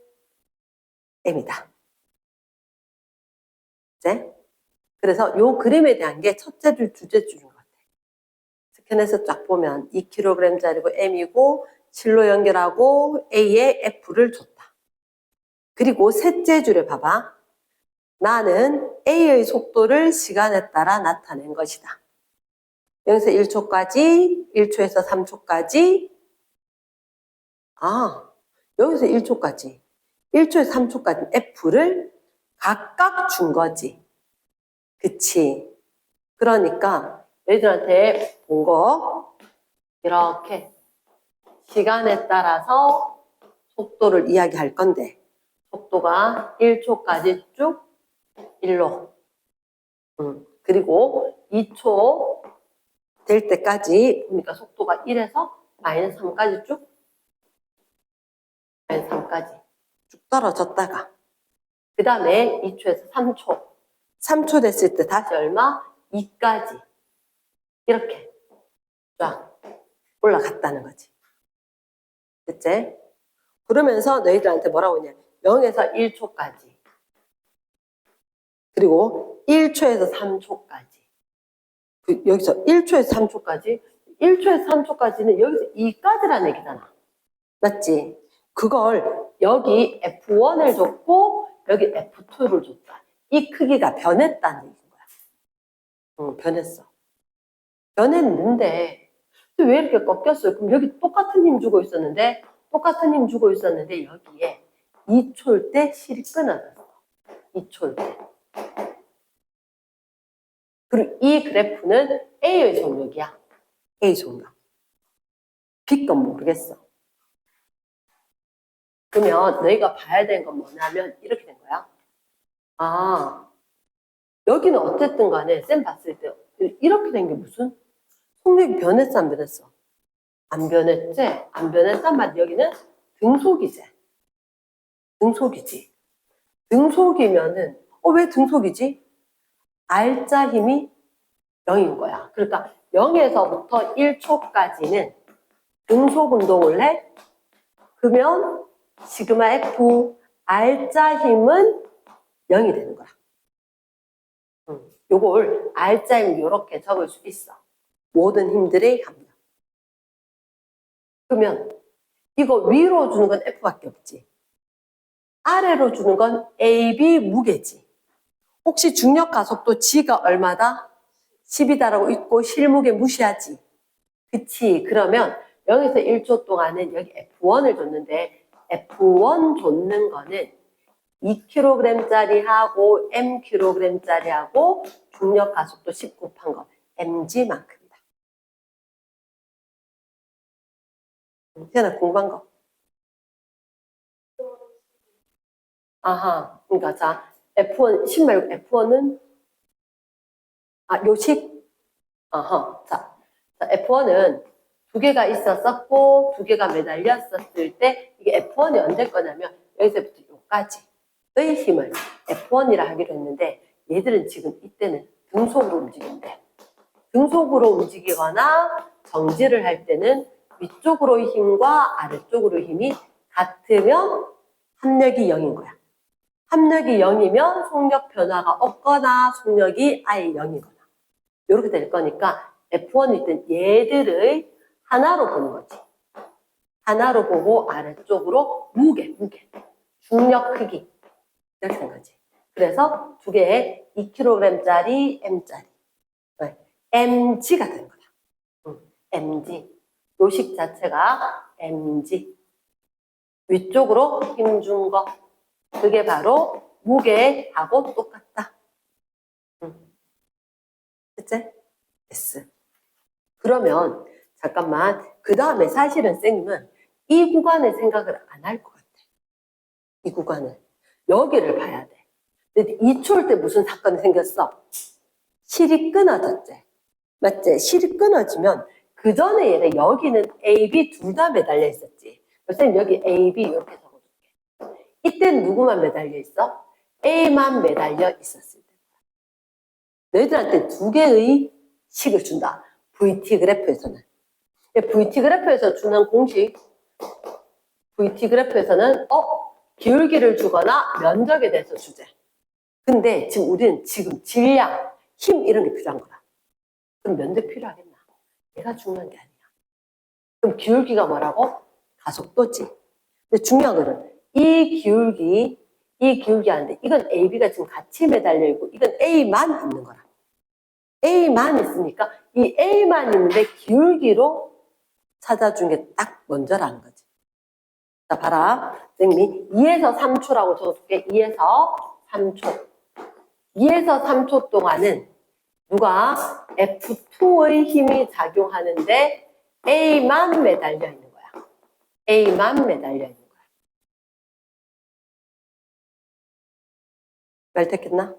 M이다. 이제 그래서 요 그림에 대한 게 첫째 줄, 둘째 줄인 것 같아. 스캔해서 쫙 보면 2kg짜리고 M이고 실로 연결하고 A에 F를 줬다. 그리고 셋째 줄에 봐봐. 나는 A의 속도를 시간에 따라 나타낸 것이다. 여기서 1초까지, 1초에서 3초까지, 여기서 1초까지, 1초에서 3초까지 F를 각각 준 거지. 그치? 그러니까 너희들한테 본 거 이렇게 시간에 따라서 속도를 이야기할 건데 속도가 1초까지 쭉 1로 그리고 2초 될 때까지 보니까 속도가 1에서 마이너스 3까지 쭉 마이너스 3까지 쭉 떨어졌다가 그 다음에 2초에서 3초 됐을 때 다시 얼마? 2까지 이렇게 쫙 올라갔다는 거지. 됐지? 그러면서 너희들한테 뭐라고 했냐? 0에서 1초까지 그리고 1초에서 3초까지 여기서 1초에서 3초까지 1초에서 3초까지는 여기서 2까지라는 얘기잖아. 맞지? 그걸 여기 F1을 줬고 여기 F2를 줬다. 이 크기가 변했다는 얘기인 거야. 변했어. 변했는데 왜 이렇게 꺾였어요? 그럼 여기 똑같은 힘 주고 있었는데 여기에 2초일 때 실이 끊어졌어. 2초일 때. 그리고 이 그래프는 A의 속력이야. A 속력. B 건 모르겠어. 그러면 너희가 봐야 되는 건 뭐냐면 이렇게 된 거야. 여기는 어쨌든 간에 쌤 봤을 때 이렇게 된 게 무슨? 속력이 변했어 안 변했어? 안 변했지? 안 변했단 말이야. 여기는 등속이지. 등속이지. 등속이면은 왜 등속이지? R자 힘이 0인 거야. 그러니까 0에서부터 1초까지는 등속 운동을 해. 그러면 시그마 F R자 힘은 0이 되는 거야. 요걸 R자 힘 이렇게 적을 수 있어. 모든 힘들의 합력. 그러면 이거 위로 주는 건 F밖에 없지. 아래로 주는 건 AB 무게지. 혹시 중력 가속도 G가 얼마다? 10이다라고 있고 실무게 무시하지. 그치? 그러면 여기서 1초 동안은 여기 F1을 줬는데 F1 줬는 거는 2kg짜리하고 mkg짜리하고 중력 가속도 10 곱한 거 mg만큼이다. 태어나 궁금한 거. 그러니까 자 F1 10 말고 F1은 요식. 자 F1은 두 개가 있었었고 두 개가 매달렸었을 때 이게 F1이 언제 거냐면 여기서부터 여기까지의 힘을 F1이라 하기로 했는데 얘들은 지금 이때는 등속으로 움직인대. 등속으로 움직이거나 정지를 할 때는 위쪽으로의 힘과 아래쪽으로의 힘이 같으면 합력이 0인 거야. 합력이 0이면 속력 변화가 없거나 속력이 아예 0이거나 이렇게 될 거니까 F1일 땐 얘들의 하나로 보는 거지. 하나로 보고 아래쪽으로 무게, 중력 크기 이렇게 된 거지. 그래서 두 개의 2kg짜리 M짜리 MG가 되는 거다. MG. 요식 자체가 MG. 위쪽으로 힘 준 거. 그게 바로 무게하고 똑같다. 됐지? S. 그러면 잠깐만 그 다음에 사실은 쌤은 이 구간을 생각을 안 할 것 같아. 이 구간을. 여기를 봐야 돼. 근데 2초일 때 무슨 사건이 생겼어? 실이 끊어졌지. 맞지? 실이 끊어지면 그 전에 얘네 여기는 A, B 둘 다 매달려 있었지. 쌤 여기 A, B 이렇게 적어줄게. 이때는 누구만 매달려 있어? A만 매달려 있었을 때. 너희들한테 두 개의 식을 준다. VT 그래프에서는. VT 그래프에서 주는 공식, VT 그래프에서는 기울기를 주거나 면적에 대해서 주재. 근데 지금 우리는 질량, 힘 이런 게 필요한 거라. 그럼 면도 필요하겠나? 얘가 중요한 게 아니야. 그럼 기울기가 뭐라고? 가속도지. 근데 중요한 거는 이 기울기 하는데 이건 AB가 지금 같이 매달려 있고 이건 A만 있는 거라. A만 있으니까 이 A만 있는데 기울기로 찾아준 게 딱 먼저라는 거지. 자, 봐라. 선생님이 2에서 3초라고 적어줄게. 2에서 3초. 2에서 3초 동안은 누가 F2의 힘이 작용하는데 A만 매달려 있는 거야. A만 매달려 있는 거야. 말 됐겠나?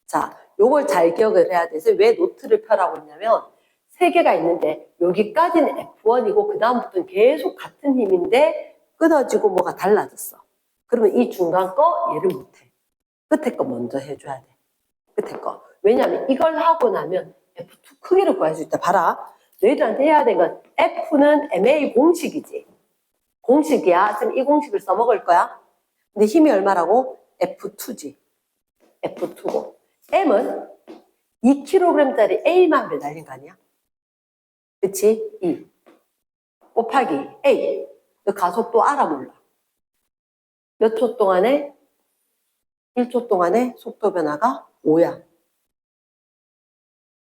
자, 요걸 잘 기억을 해야 돼서 왜 노트를 펴라고 했냐면 세 개가 있는데 여기까지는 F1이고 그 다음부터는 계속 같은 힘인데 끊어지고 뭐가 달라졌어. 그러면 이 중간 거 얘를 못해. 끝에 거 먼저 해줘야 돼. 끝에 거. 왜냐하면 이걸 하고 나면 F2 크기를 구할 수 있다. 봐라. 너희들한테 해야 되는 건 F는 MA 공식이지. 공식이야. 지금 이 공식을 써먹을 거야. 근데 힘이 얼마라고? F2지. F2고. M은 2kg짜리 A만 매달린 거 아니야? 그치? 2 곱하기 A. 너 가속도 알아 몰라? 몇 초 동안에? 1초 동안에 속도 변화가 5야.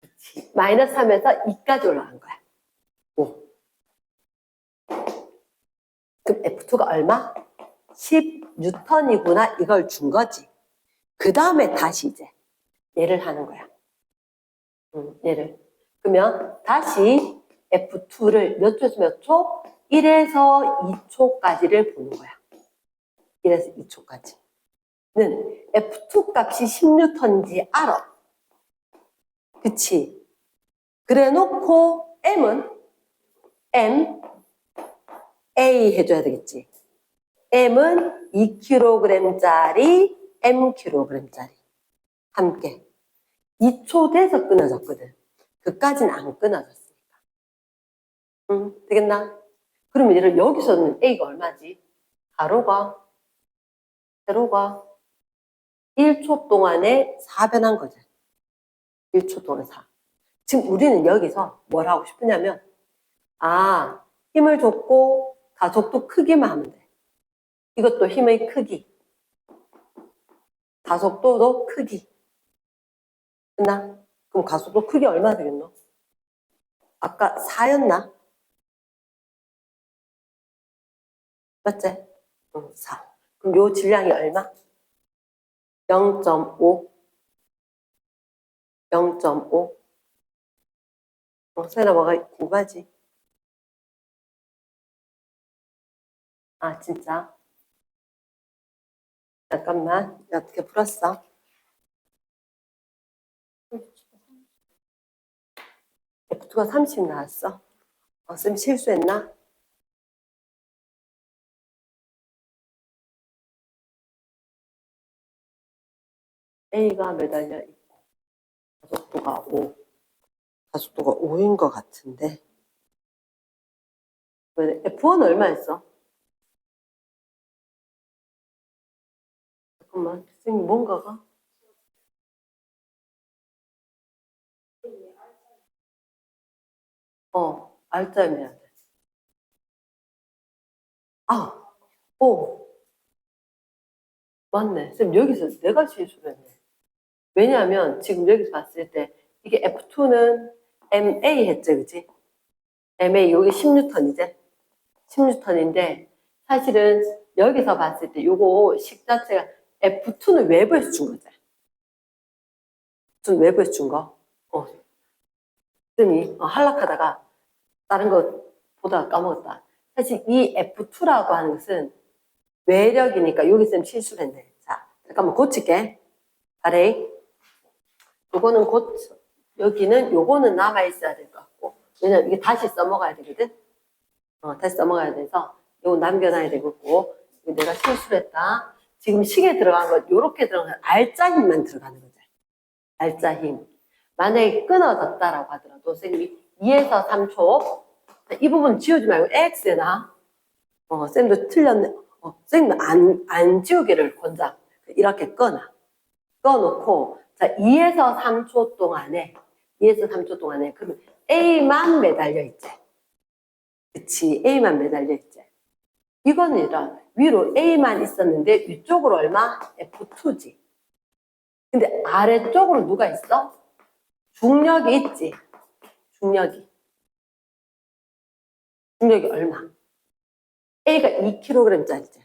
그치? 마이너스 3에서 2까지 올라간 거야. 5. 그럼 F2가 얼마? 10N이구나. 이걸 준 거지. 그 다음에 다시 이제 얘를 하는 거야. 얘를. 그러면 다시 F2를 몇 초에서 몇 초? 1에서 2초까지를 보는 거야. 1에서 2초까지는 F2 값이 10N인지 알아. 그치? 그래 놓고 M은 A 해줘야 되겠지. M은 2kg짜리, Mkg짜리. 함께. 2초 돼서 끊어졌거든. 그까지는 안 끊어졌으니까. 되겠나? 그러면 얘를 여기서는 A가 얼마지? 가로가, 세로가 1초 동안에 4 변한 거지. 1초 동안 4. 지금 우리는 여기서 뭘 하고 싶으냐면, 힘을 줬고 가속도 크기만 하면 돼. 이것도 힘의 크기. 가속도도 크기. 끝나? 그럼 가속도 크기 얼마나 되겠노? 아까 4였나? 맞지? 4. 그럼 요 질량이 얼마? 0.5. 0.5. 세나 뭐가 궁금하지? 진짜? 잠깐만. 어떻게 풀었어? F2가 30 나왔어? 쌤 실수했나? A가 매달려 있고 가속도가 5. 가속도가 5인 것 같은데. F1은 얼마였어? 잠깐만. 선생님 뭔가가? 알짜임해야 돼. 맞네. 쌤 여기서 내가 실수를 했네. 왜냐하면 지금 여기서 봤을 때 이게 F2는 MA 했지, 그치? MA 여기 10N이지? 10N인데 사실은 여기서 봤을 때 요거 식 자체가 F2는 외부에서 준 거지. 좀 외부에서 준 거. 쌤이 한락하다가 다른 거 보다가 까먹었다. 사실 이 F2라고 하는 것은 외력이니까 여기 쌤 실수를 했네. 자, 잠깐만 고칠게. 아래. 요거는 여기는 요거는 남아있어야 될 것 같고. 왜냐면 이게 다시 써먹어야 되거든. 다시 써먹어야 돼서 요거 남겨놔야 되겠고. 내가 실수를 했다. 지금 식에 들어간 건 요렇게 들어간 알짜 힘만 들어가는 거죠. 알짜 힘. 만약에 끊어졌다라고 하더라도 선생님이 2에서 3초 이 부분 지우지 말고 X에 나. 쌤도 틀렸네. 쌤도 안 지우기를 권장. 이렇게 꺼놔. 꺼놓고 자, 2에서 3초 동안에, 그러면 A만 매달려 있지. 그치, A만 매달려 있지. 이거는 이런, 위로 A만 있었는데, 위쪽으로 얼마? F2지. 근데 아래쪽으로 누가 있어? 중력이 있지. 중력이 얼마? A가 2kg짜리지.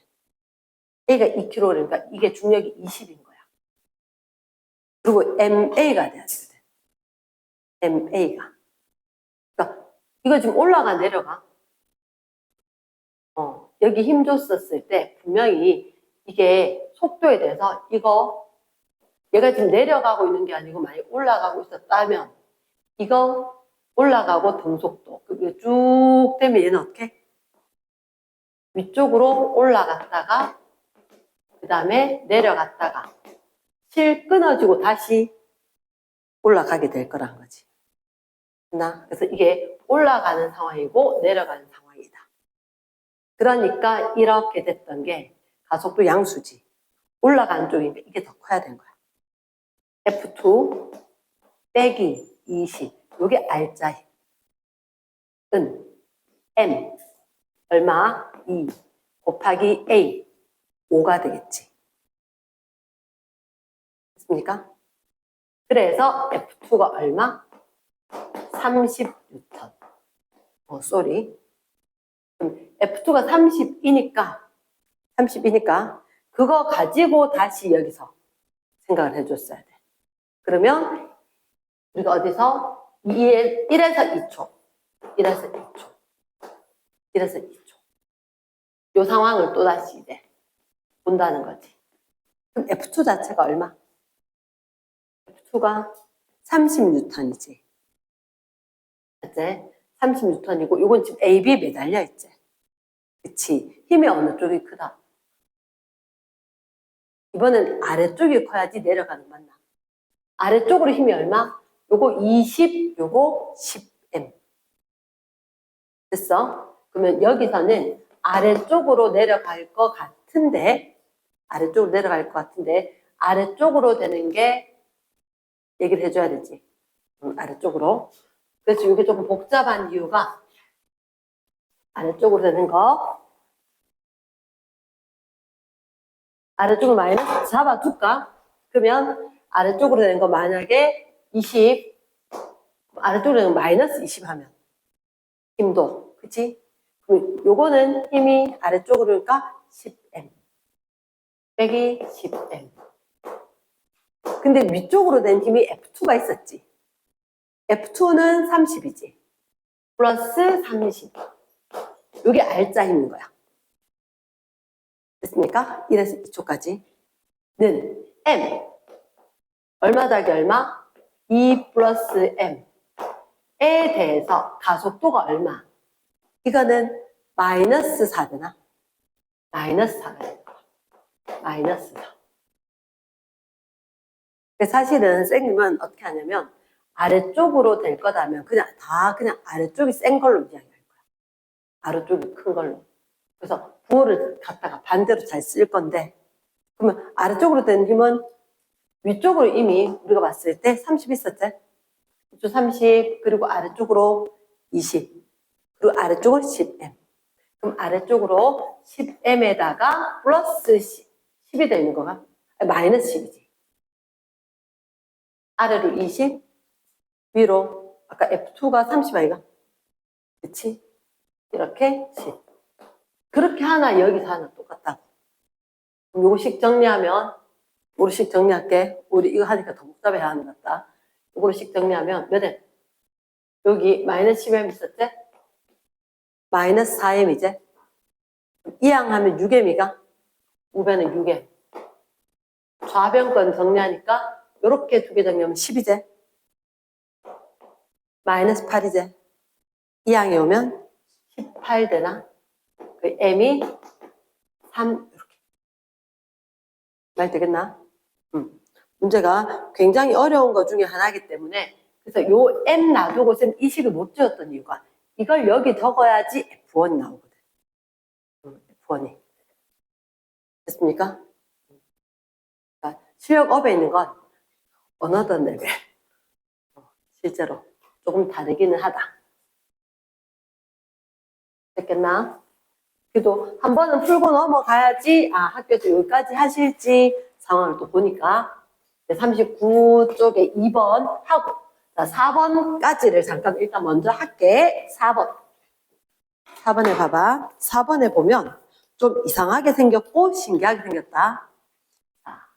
A가 2kg니까 이게 중력이 20인 거야. 그리고 MA가 돼야 되거든. MA가. 그러니까 이거 지금 올라가 내려가. 여기 힘 줬었을 때 분명히 이게 속도에 대해서 얘가 지금 내려가고 있는 게 아니고 많이 올라가고 있었다면 이거 올라가고 등속도 그게 쭉 되면 얘는 어떻게? 위쪽으로 올라갔다가 그 다음에 내려갔다가 실 끊어지고 다시 올라가게 될 거란 거지. 그래서 이게 올라가는 상황이고 내려가는 상황이다. 그러니까 이렇게 됐던 게 가속도 양수지. 올라가는 쪽이니까 이게 더 커야 된 거야. F2 빼기 20. 요게 R자 힘. 은 M 얼마? 2 곱하기 A 5가 되겠지. 됐습니까? 그래서 F2가 얼마? 30N. 쏘리. 그럼 F2가 30이니까 그거 가지고 다시 여기서 생각을 해줬어야 돼. 그러면 우리가 어디서 1에서 2초, 1에서 2초. 요 상황을 또다시 이제 본다는 거지. 그럼 F2 자체가 얼마? F2가 30N이지. 맞지? 30N이고 이건 지금 AB 매달려 있지. 그치? 힘이 어느 쪽이 크다? 이번엔 아래쪽이 커야지 내려가는 맞나? 아래쪽으로 힘이 얼마? 요거 20, 요거 10M. 됐어? 그러면 여기서는 아래쪽으로 내려갈 것 같은데 아래쪽으로 되는 게 얘기를 해줘야 되지. 아래쪽으로. 그래서 이게 조금 복잡한 이유가 아래쪽으로 되는 거. 아래쪽으로 마이너스 잡아둘까? 그러면 아래쪽으로 되는 거 만약에 20, 아래쪽으로 되는 거 마이너스 20 하면 힘도, 그치? 그럼 요거는 힘이 아래쪽으로니까 10M 빼기 10M. 근데 위쪽으로 된 힘이 F2가 있었지. F2는 30이지. 플러스 30. 요게 R자 힘인 거야. 됐습니까? 1에서 2초까지. 는 M. 얼마 더하기 얼마? 2 플러스 M에 대해서 가속도가 얼마? 이거는 마이너스 4 되나? 마이너스 4가 되는 거야. 마이너스 4. 사실은 쌩님은 어떻게 하냐면 아래쪽으로 될 거다면 그냥 아래쪽이 센 걸로 이야기할 거야. 아래쪽이 큰 걸로. 그래서 부호를 갖다가 반대로 잘 쓸 건데 그러면 아래쪽으로 된 힘은 위쪽으로 이미 우리가 봤을 때 30 있었지? 위쪽 30 그리고 아래쪽으로 20 그리고 아래쪽으로 10M. 그럼 아래쪽으로 10M에다가 플러스 10이 되는 거가 마이너스 10이지. 아래로 20 위로 아까 F2가 30 아이가? 그치? 이렇게 10. 그렇게 하나 여기서 하나 똑같다고. 그럼 요거씩 정리하면 요거씩 정리할게. 우리 이거 하니까 더 복잡해야 하는 것 같다. 요거씩 정리하면 몇 M? 여기 마이너스 10M 있었지? 마이너스 4M이지? 이항하면 6M이가? 우변은 6M. 좌변권 정리하니까 요렇게 두 개 정리하면 10이지? 마이너스 8이지? 이항이 오면 18 되나? 그 M이 3 이렇게. 말 되겠나? 문제가 굉장히 어려운 것 중에 하나이기 때문에 그래서 요 M 놔두고 쌤 이 식을 못 지었던 이유가 이걸 여기 적어야지 F1이 나오거든. F1이. 됐습니까? 그러니까 실력업에 있는 건 another level. 실제로 조금 다르기는 하다. 됐겠나? 그래도 한 번은 풀고 넘어가야지 학교에서 여기까지 하실지 상황을 또 보니까 39쪽에 2번 하고 자 4번까지를 잠깐 일단 먼저 할게. 4번에 봐봐. 4번에 보면 좀 이상하게 생겼고 신기하게 생겼다. 자,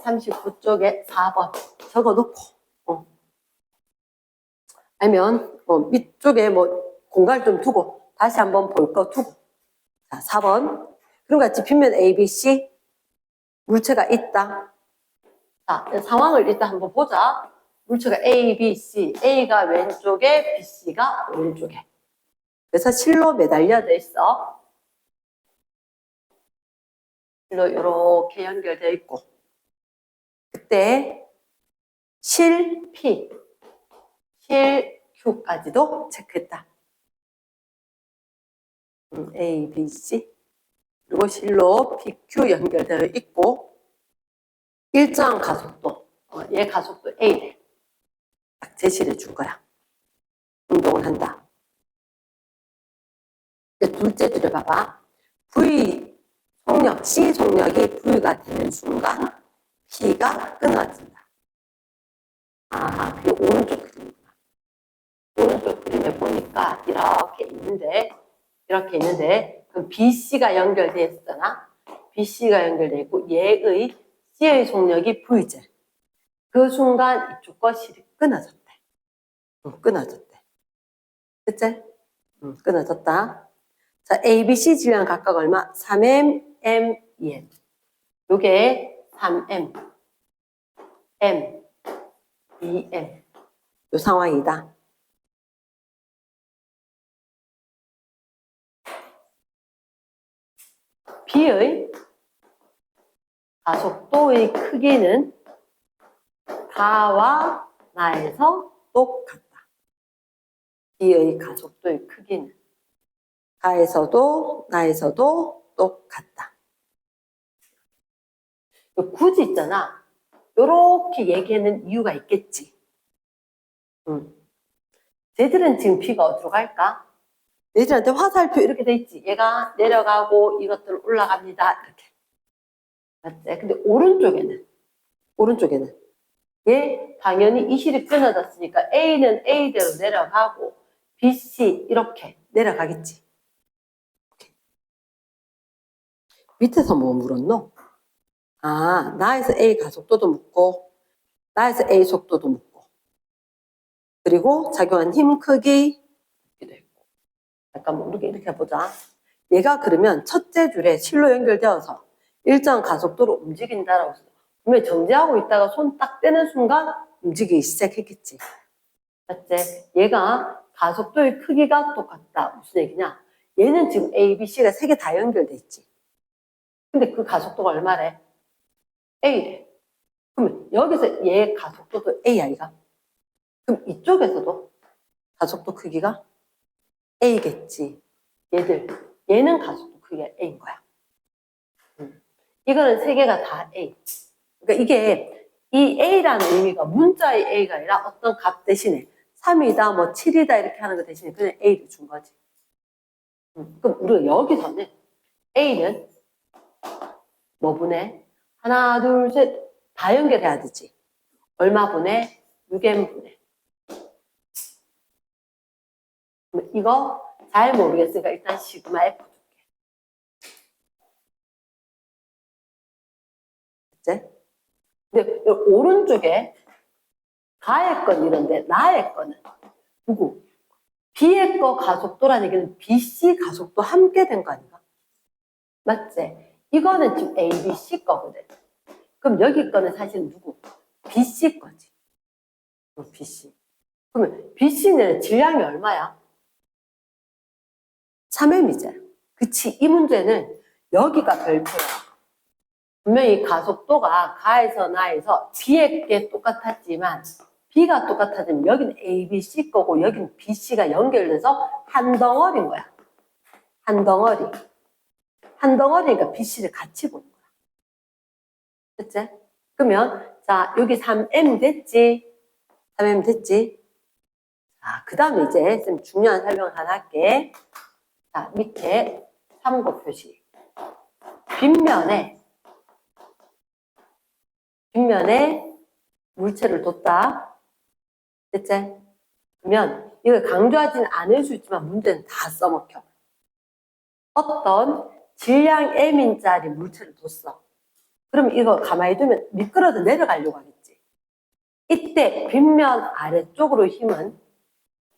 39쪽에 4번 적어놓고 아니면 밑쪽에 뭐 공간을 좀 두고 다시 한번 볼 거 두고 자 4번 그럼 같이 빗면 ABC 물체가 있다. 자 상황을 일단 한번 보자. 물체가 A, B, C A가 왼쪽에 B, C가 오른쪽에 그래서 실로 매달려 돼 있어. 실로 이렇게 연결되어 있고 그때 실 P 실 Q까지도 체크했다. A, B, C 그리고 실로 PQ 연결되어 있고 일정한 가속도 얘 가속도 A래. 딱 제시를 줄 거야. 운동을 한다. 둘째 줄에 봐봐. V 속력, C 속력이 V가 되는 순간 P가 끊어진다. 그게 오른쪽 그림이구나. 오른쪽 그림에 보니까 이렇게 있는데 그럼 BC가 연결되어 있었잖아. BC가 연결되어 있고 얘의 C의 속력이 V제. 그 순간 이쪽 것이 끊어졌대. 끊어졌대. 그치? 끊어졌다. 자, A, B, C 질량 각각 얼마? 3M, M, 2M. 요게 3M, M, 2M. 요 상황이다. B의 가속도의 크기는 가와 나에서 똑같다. B의 가속도의 크기는 가에서도 나에서도 똑같다. 굳이 있잖아. 이렇게 얘기하는 이유가 있겠지. 쟤들은 지금 B가 어디로 갈까? 얘들한테 화살표 이렇게 돼 있지. 얘가 내려가고 이것들 올라갑니다. 이렇게. 맞지? 근데 오른쪽에는 얘 당연히 이 실이 끊어졌으니까 A는 A대로 내려가고 B, C 이렇게 내려가겠지. 밑에서 뭐 물었노? 나에서 A 가속도도 묻고 나에서 A 속도도 묻고 그리고 작용한 힘 크기 묻기도 했고 잠깐만 이렇게 해보자. 얘가 그러면 첫째 줄에 실로 연결되어서 일정한 가속도로 움직인다라고 했어. 분명히 정지하고 있다가 손 딱 떼는 순간 움직이기 시작했겠지. 맞지? 얘가 가속도의 크기가 똑같다. 무슨 얘기냐? 얘는 지금 A, B, C가 세 개 다 연결돼 있지. 근데 그 가속도가 얼마래? A래. 그러면 여기서 얘 가속도도 A 아이가? 그럼 이쪽에서도 가속도 크기가 A겠지. 얘는 가속도 크기가 A인 거야. 이거는 세 개가 다 A. 그러니까 이게 이 A라는 의미가 문자의 A가 아니라 어떤 값 대신에 3이다, 뭐 7이다 이렇게 하는 거 대신에 그냥 A를 준 거지. 그럼 우리가 여기서는 A는 뭐 분해? 하나, 둘, 셋 다 연결해야 되지. 얼마 분해? 6M 분해. 이거 잘 모르겠으니까 일단 시그마 F 줄게. 그치? 근데 오른쪽에 가의 건 이런데 나의 거는 누구? B의 거 가속도라는 얘기는 BC 가속도 함께 된 거 아닌가? 맞지? 이거는 지금 A, B, C 거거든. 그럼 여기 거는 사실 누구? BC 거지. BC. 그러면 BC는 질량이 얼마야? 3M이잖아. 그치? 이 문제는 여기가 별표야. 분명히 가속도가 가에서 나에서 B의 게 똑같았지만 B가 똑같아지면 여기는 A, B, C 거고 여기는 B, C가 연결돼서 한 덩어리인 거야. 한 덩어리. 한 덩어리니까 B, C를 같이 보는 거야. 그치? 그러면 자, 여기 3m 됐지? 3m 됐지? 자, 그 다음에 이제 쌤 중요한 설명을 하나 할게. 자, 밑에 참고 표시. 빗면에 물체를 뒀다. 됐지? 그러면 이걸 강조하지는 않을 수 있지만 문제는 다 써먹혀. 어떤 질량 m인짜리 물체를 뒀어. 그럼 이거 가만히 두면 미끄러져 내려가려고 하겠지. 이때 빗면 아래쪽으로 힘은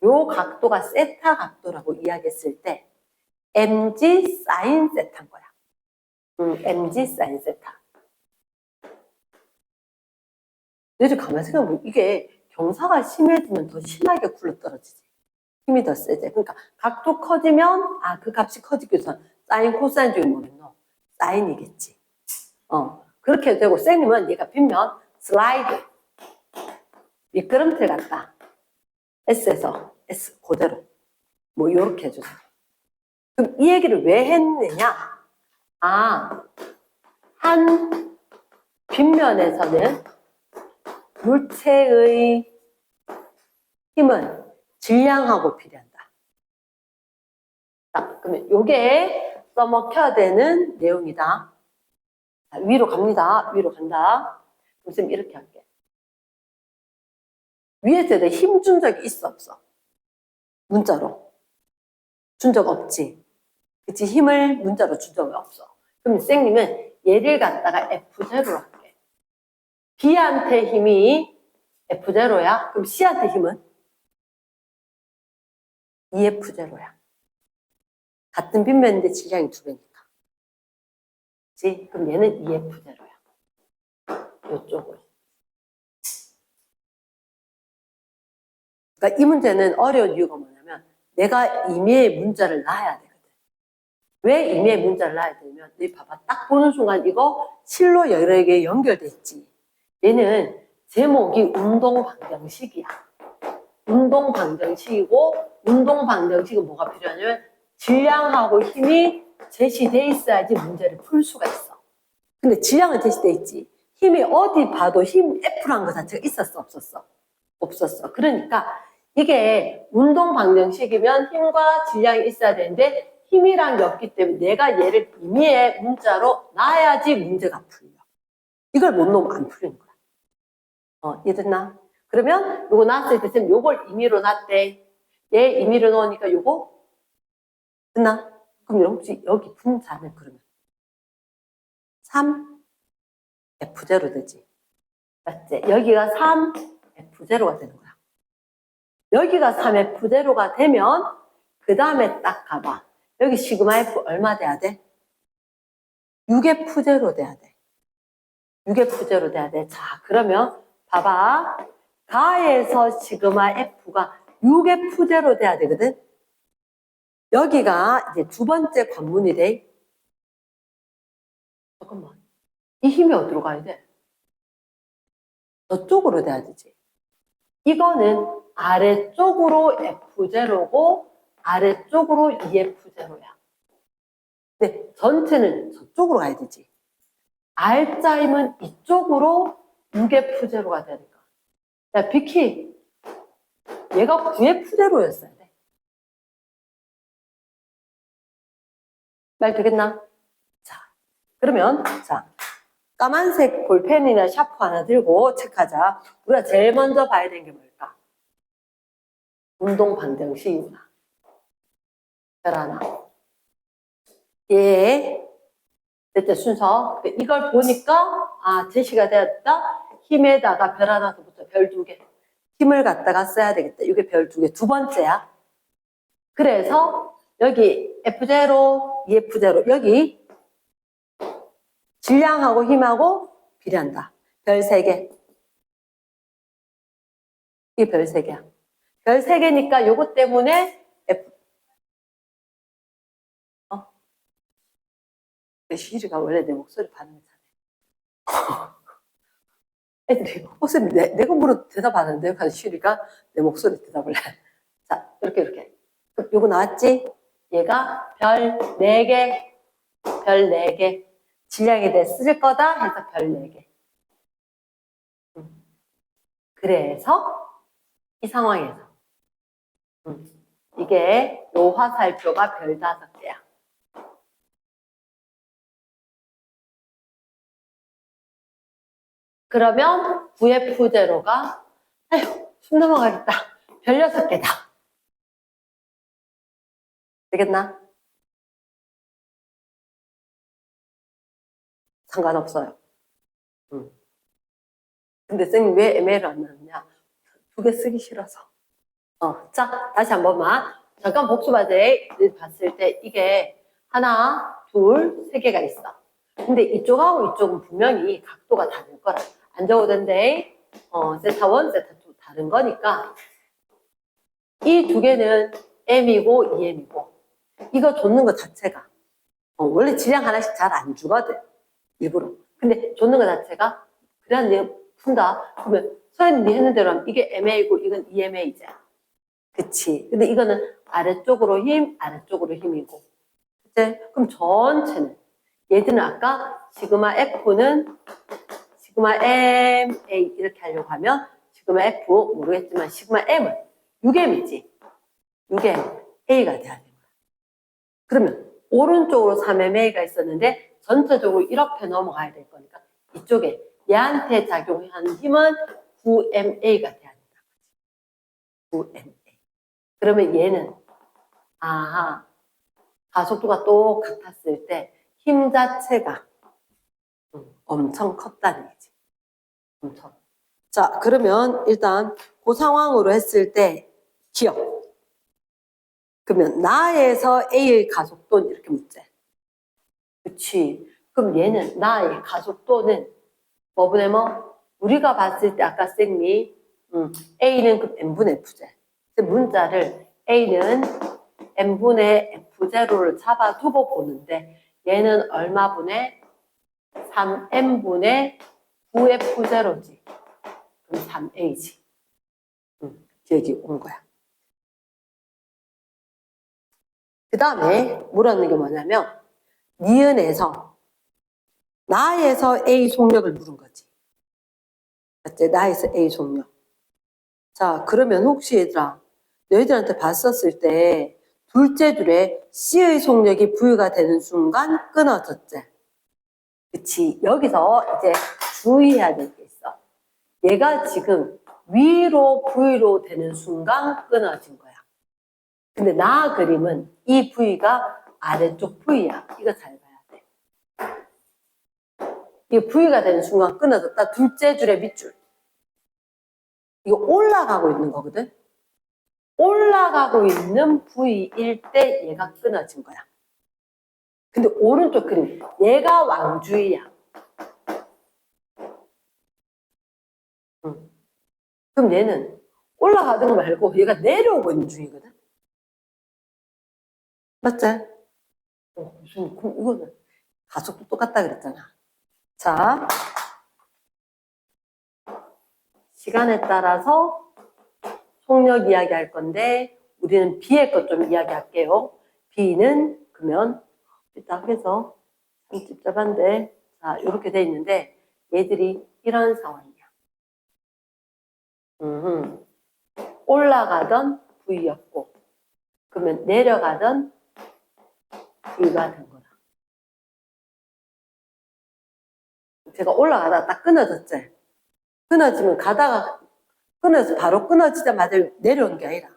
요 각도가 세타 각도라고 이야기했을 때 mg 사인 세타인 거야. mg 사인 세타. 내가 가만히 생각해보면 이게 경사가 심해지면 더 심하게 굴러떨어지지. 힘이 더 세지. 그러니까 각도 커지면 그 값이 커지기 위해서 사인 코사인 중에 뭐겠노? 사인이겠지. 그렇게 되고 쌤님은 얘가 빗면 슬라이드 미끄럼틀 같다. S에서 S 그대로 뭐 이렇게 해주세요. 그럼 이 얘기를 왜 했느냐? 한 빗면에서는 물체의 힘은 질량하고 비례한다. 자, 그러면 요게 써먹혀야 되는 내용이다. 자, 위로 갑니다. 위로 간다. 그럼 쌤 이렇게 할게. 위에서 내가 힘 준 적이 있어 없어? 문자로 준 적 없지. 그치? 힘을 문자로 준 적이 없어. 그럼 쌤님은 얘를 갖다가 F0로 할게. B한테 힘이 F0야. 그럼 C한테 힘은 2F0야. 같은 빗면인데 질량이 2배니까. 그치? 그럼 얘는 2F0야. 이쪽으로. 그러니까 이 문제는 어려운 이유가 뭐냐면 내가 임의의 문자를 놔야 되거든. 왜 임의의 문자를 놔야 되냐면 너 봐봐. 딱 보는 순간 이거 실로 여러 개 연결돼 있지. 얘는 제목이 운동방정식이야. 운동방정식이고 운동방정식은 뭐가 필요하냐면 질량하고 힘이 제시돼 있어야지 문제를 풀 수가 있어. 근데 질량은 제시돼 있지. 힘이 어디 봐도 힘 F라는 거 자체가 있었어 없었어? 없었어. 그러니까 이게 운동방정식이면 힘과 질량이 있어야 되는데 힘이란 게 없기 때문에 내가 얘를 임의의 문자로 놔야지 문제가 풀려. 이걸 못 놓으면 안 풀리는 거야. 이해됐나? 그러면 요거 놨을 때 쌤 요걸 임의로 놨대. 얘 임의로 넣으니까 요거 됐나? 그럼 혹시 여기 분자는 그러면 3F0 되지. 맞지? 여기가 3F0가 되는 거야. 여기가 3F0가 되면 그 다음에 딱 가봐. 여기 시그마 F 얼마 돼야 돼? 6F0 돼야 돼. 6F0 돼야 돼. 자, 그러면 봐봐. 가에서 시그마 F가 6F0 돼야 되거든. 여기가 이제 두 번째 관문이 돼. 잠깐만. 이 힘이 어디로 가야 돼? 저쪽으로 돼야 되지. 이거는 아래쪽으로 F0고 아래쪽으로 2F0야. 근데 전체는 저쪽으로 가야 되지. R자임은 이쪽으로 6F0가 되니까. 야, 비키. 얘가 9F0였어야 돼. 말 되겠나? 자, 그러면, 자, 까만색 볼펜이나 샤프 하나 들고 체크하자. 우리가 제일 먼저 봐야 되는 게 뭘까? 운동방정식이구나. 별 하나. 예. 됐죠, 순서. 이걸 보니까, 제시가 되었다. 힘에다가 별 하나 더 붙여, 별 2개. 힘을 갖다가 써야 되겠다. 이게 별 2개. 두 번째야. 그래서, 여기 F0, EF0, 여기 질량하고 힘하고 비례한다. 별 3개. 이게 별 3개야. 별 3개니까 요거 때문에 시리가 원래 내 목소리 반응이 잘해. 애들이, 쌤, 내 공부로 대답하는데요? 하는 시리가 내 목소리 대답을 해. 자, 이렇게. 요거 나왔지? 얘가 별 4개, 별 4개. 질량에 대해 쓸 거다 해서 별 4개. 그래서 이 상황에서 이게 요 화살표가 별 5개야. 그러면 VF0가 아휴 숨 넘어가겠다. 별 6개다. 되겠나? 상관없어요. 근데 쌤이 왜 ML을 안 넣었냐? 2개 쓰기 싫어서. 자, 다시 한 번만. 잠깐 복수바제 봤을 때 이게 하나, 둘, 3개가 있어. 근데 이쪽하고 이쪽은 분명히 각도가 다를 거라. 안 적어도 된대. 세타 1, 세타 2 다른 거니까 이 2개는 M이고 EM이고 이거 줬는 것 자체가 원래 질량 하나씩 잘 안 주거든. 일부러. 근데 줬는 것 자체가 그래 내가 푼다. 그러면 서현이 네 했는 대로 하면 이게 MA고 이건 EMA지. 그치. 근데 이거는 아래쪽으로 힘, 아래쪽으로 힘이고. 그치? 그럼 전체는 얘들은 아까 시그마 F는 시그마 MA 이렇게 하려고 하면 시그마 F 모르겠지만 시그마 M은 6M이지. 6M A가 돼야 되는 거야. 그러면 오른쪽으로 3MA가 있었는데 전체적으로 이렇게 넘어가야 될 거니까 이쪽에 얘한테 작용하는 힘은 9MA가 돼야 된다. 9MA. 그러면 얘는 가속도가 똑같았을 때 힘 자체가 엄청 컸다는 얘기지. 엄청. 자, 그러면 일단 그 상황으로 했을 때 기억. 그러면 나에서 A의 가속도는 이렇게 묻지. 그치. 그럼 얘는 나의 가속도는 뭐분의 뭐? 우리가 봤을 때 아까 쌤이 A는 그 N분의 F제. 문자를 A는 N분의 F0를 잡아두고 보는데 얘는 얼마분의 3N분의 9F0지. 그럼 3A지. 여기 온 거야. 그 다음에 물었는 게 뭐냐면 니은에서 나에서 A 속력을 물은 거지. 맞지? 나에서 A 속력. 자, 그러면 혹시 얘들아 너희들한테 봤었을 때 둘째 줄에 C의 속력이 부여가 되는 순간 끊어졌지. 그치? 여기서 이제 주의해야 될 게 있어. 얘가 지금 위로 V로 되는 순간 끊어진 거야. 근데 나 그림은 이 V가 아래쪽 V야. 이거 잘 봐야 돼. 이게 V가 되는 순간 끊어졌다. 둘째 줄의 밑줄. 이거 올라가고 있는 거거든. 올라가고 있는 V일 때 얘가 끊어진 거야. 근데 오른쪽 그림, 얘가 왕주의야. 그럼 얘는 올라가는 거 말고 얘가 내려오고 있는 중이거든. 맞지? 그럼 이거는 가속도 똑같다 그랬잖아. 자, 시간에 따라서 속력 이야기할 건데 우리는 B의 것 좀 이야기할게요. B는 그러면 딱 해서 참 찝찝한데 자 이렇게 돼 있는데 얘들이 이런 상황이야. 올라가던 V였고 그러면 내려가던 V가 된 거다. 제가 올라가다가 딱 끊어졌지. 끊어지면 가다가 끊어서 바로 끊어지자마자 내려오는 게 아니라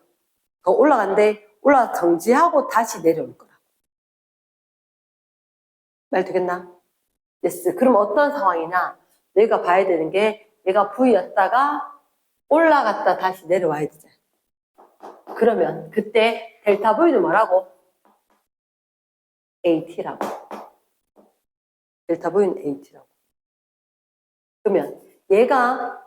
올라간데 올라가 정지하고 다시 내려올 거라. 말 되겠나? yes. 그럼 어떤 상황이나 내가 봐야 되는 게 얘가 V였다가 올라갔다 다시 내려와야 되잖아. 그러면 그때 델타 V는 뭐라고? AT라고. 델타 V는 AT라고. 그러면 얘가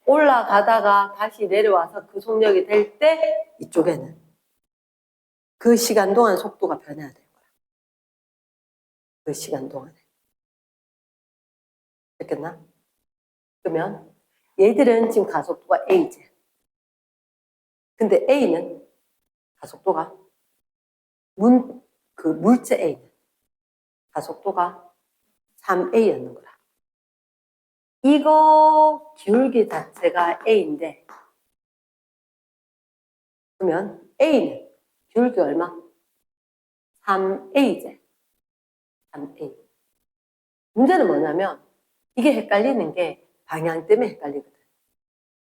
올라가다가 다시 내려와서 그 속력이 될 때 이쪽에는 그 시간 동안 속도가 변해야 되는 거야. 그 시간 동안에. 됐겠나? 그러면 얘들은 지금 가속도가 A지. 근데 A는 가속도가 물체 A는 가속도가 3A였는 거라. 이거 기울기 자체가 A인데, 그러면 A는 기울기 얼마? 3A제. 3A. 문제는 뭐냐면 이게 헷갈리는 게 방향 때문에 헷갈리거든.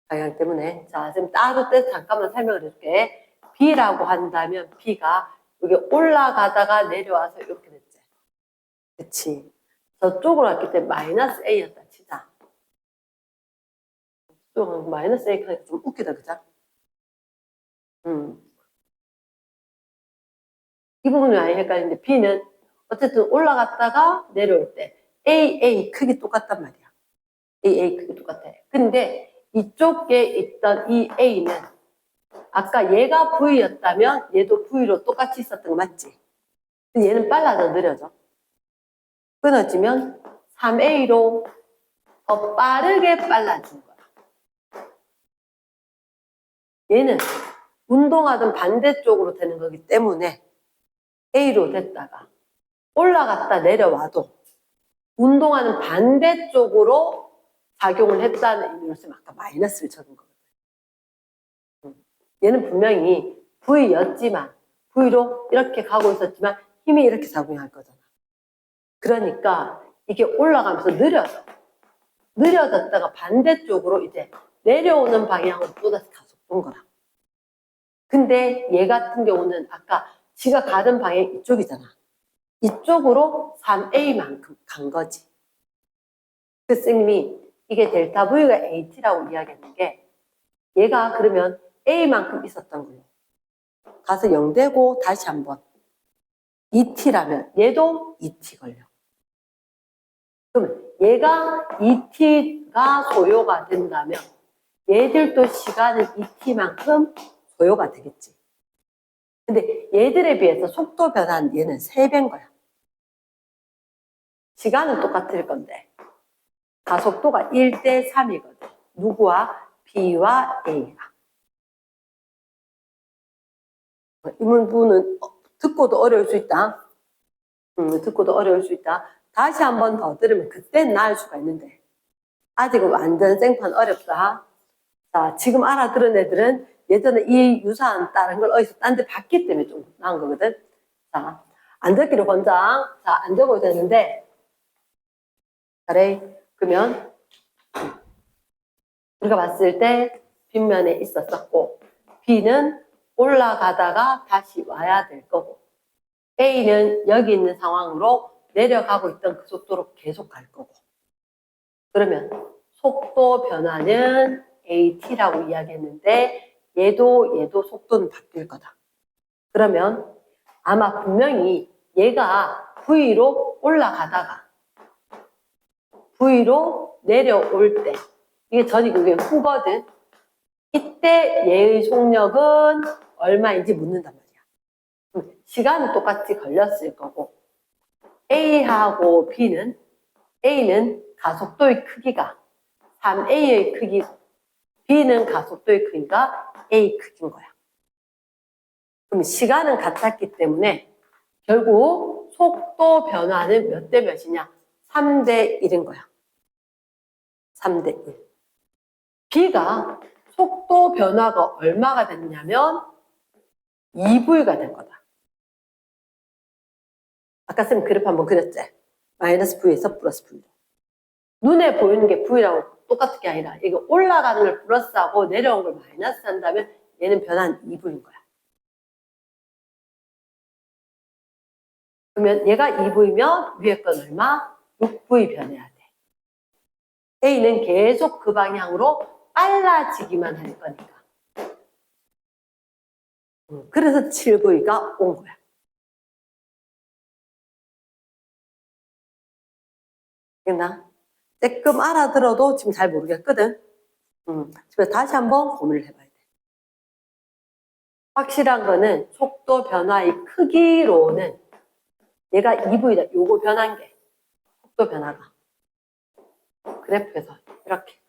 방향 때문에. 자, 지금 따로 떼서 잠깐만 설명을 해줄게. B라고 한다면 B가 여기 올라가다가 내려와서 이렇게 됐지. 그치. 저쪽으로 왔기 때문에 마이너스 A였다 치자. 저쪽은 마이너스 A 하니까 좀 웃기다, 그죠? 이 부분이 많이 헷갈리는데 B는 어쨌든 올라갔다가 내려올 때 AA 크기 똑같단 말이야. AA 크기 똑같아. 근데 이쪽에 있던 이 A는 아까 얘가 V였다면 얘도 V로 똑같이 있었던 거 맞지? 근데 얘는 빨라져 느려져. 끊어지면 3A로 더 빠르게 빨라진 거야. 얘는 운동하던 반대쪽으로 되는 거기 때문에 A로 됐다가 올라갔다 내려와도 운동하는 반대쪽으로 작용을 했다는 의미로서 아까 마이너스를 적은 거거든. 얘는 분명히 V였지만 V로 이렇게 가고 있었지만 힘이 이렇게 작용할 거잖아. 그러니까 이게 올라가면서 느려졌다가 반대쪽으로 이제 내려오는 방향으로 또다시 가속된 거야. 근데 얘 같은 경우는 아까 지가 가던 방향이 이쪽이잖아. 이쪽으로 3A만큼 간 거지. 그 선생님이 이게 델타 V가 AT라고 이야기하는 게 얘가 그러면 A만큼 있었던 걸로 가서 0되고 다시 한번 2T라면 얘도 2T 걸려. 그러면 얘가 2T가 소요가 된다면 얘들도 시간은 2T만큼 소요가 되겠지. 근데 얘들에 비해서 속도 변화는 얘는 3배인 거야. 시간은 똑같을 건데 가속도가 1대 3이거든. 누구와? B와 A가. 이 부분은 듣고도 어려울 수 있다. 듣고도 어려울 수 있다. 다시 한 번 더 들으면 그땐 나을 수가 있는데 아직은 완전 생판 어렵다. 자, 지금 알아들은 애들은 예전에 이 유사한 다른 걸 어디서 딴 데 봤기 때문에 좀 나은 거거든. 자, 안 적기로 권장. 자, 안 적어도 되는데 그래. 그러면 우리가 봤을 때 빗면에 있었었고 B는 올라가다가 다시 와야 될 거고 A는 여기 있는 상황으로 내려가고 있던 그 속도로 계속 갈 거고 그러면 속도 변화는 AT라고 이야기했는데 얘도 속도는 바뀔 거다. 그러면 아마 분명히 얘가 V로 올라가다가 V로 내려올 때 이게 전이 그게 후거든. 이때 얘의 속력은 얼마인지 묻는단 말이야. 시간은 똑같이 걸렸을 거고 A하고 A는 가속도의 크기가 3A의 크기고 B는 가속도의 크기가 A 크기인 거야. 그럼 시간은 같았기 때문에 결국 속도 변화는 몇 대 몇이냐? 3대 1인 거야. 3대 1. B가 속도 변화가 얼마가 됐냐면 2V가 된 거다. 아까 쌤 그래프 한번 그렸지? 마이너스 V에서 플러스 V. 눈에 보이는 게 V라고 똑같은 게 아니라 이거 올라가는 걸 플러스하고 내려온 걸 마이너스 한다면 얘는 변한 2V인 거야. 그러면 얘가 2V면 위에 건 얼마? 6V 변해야 돼. A는 계속 그 방향으로 빨라지기만 할 거니까. 그래서 7V가 온 거야. 됐나? 조금 알아들어도 지금 잘 모르겠거든. 그래서 다시 한번 고민을 해봐야 돼. 확실한 거는 속도 변화의 크기로는 얘가 2V다. 요거 변한 게 속도 변화가 그래프에서 이렇게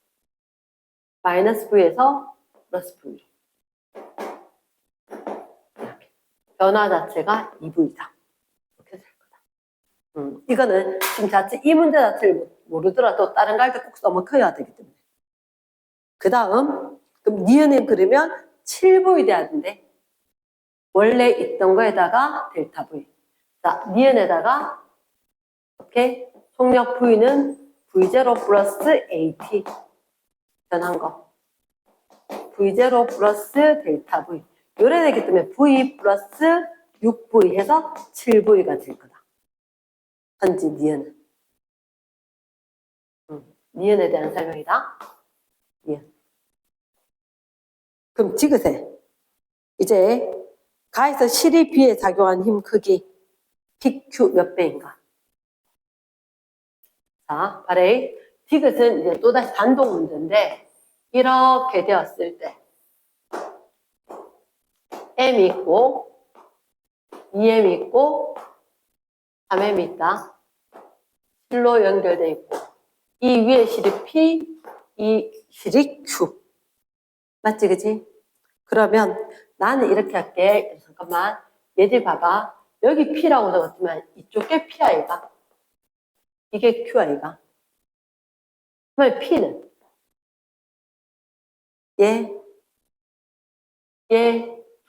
마이너스 V에서 플러스 V로 이렇게 변화 자체가 2V다. 이렇게 될 거다. 이거는 지금 자체 이 문제 자체를 모르더라도 다른 거 할 때 꼭 써먹어야 되기 때문에. 그 다음, 그럼 니은을 그리면 7V 돼야 되는데, 원래 있던 거에다가 델타 V. 자, 니은에다가, 이렇게, 속력 V는 V0 플러스 AT. 변한 거. V0 플러스 델타 V. 요래 되기 때문에 V 플러스 6V 해서 7V가 될 거다. 현지 니은은. 니은에 대한 설명이다. 니은. 그럼 지그세. 이제 가에서 실이 B에 작용한 힘 크기 PQ 몇 배인가? 자, 바레이. 디귿은 이제 또다시 단독 문제인데 이렇게 되었을 때 M 있고 2M 있고 3M 있다. 실로 연결돼 있고 이 위에 실이 P, 이 실이 Q. 맞지, 그치? 그러면 나는 이렇게 할게. 잠깐만. 얘들 봐봐. 여기 P라고 적었지만 이쪽에 P 아이가? 이게 Q 아이가? 그러면 P는? 얘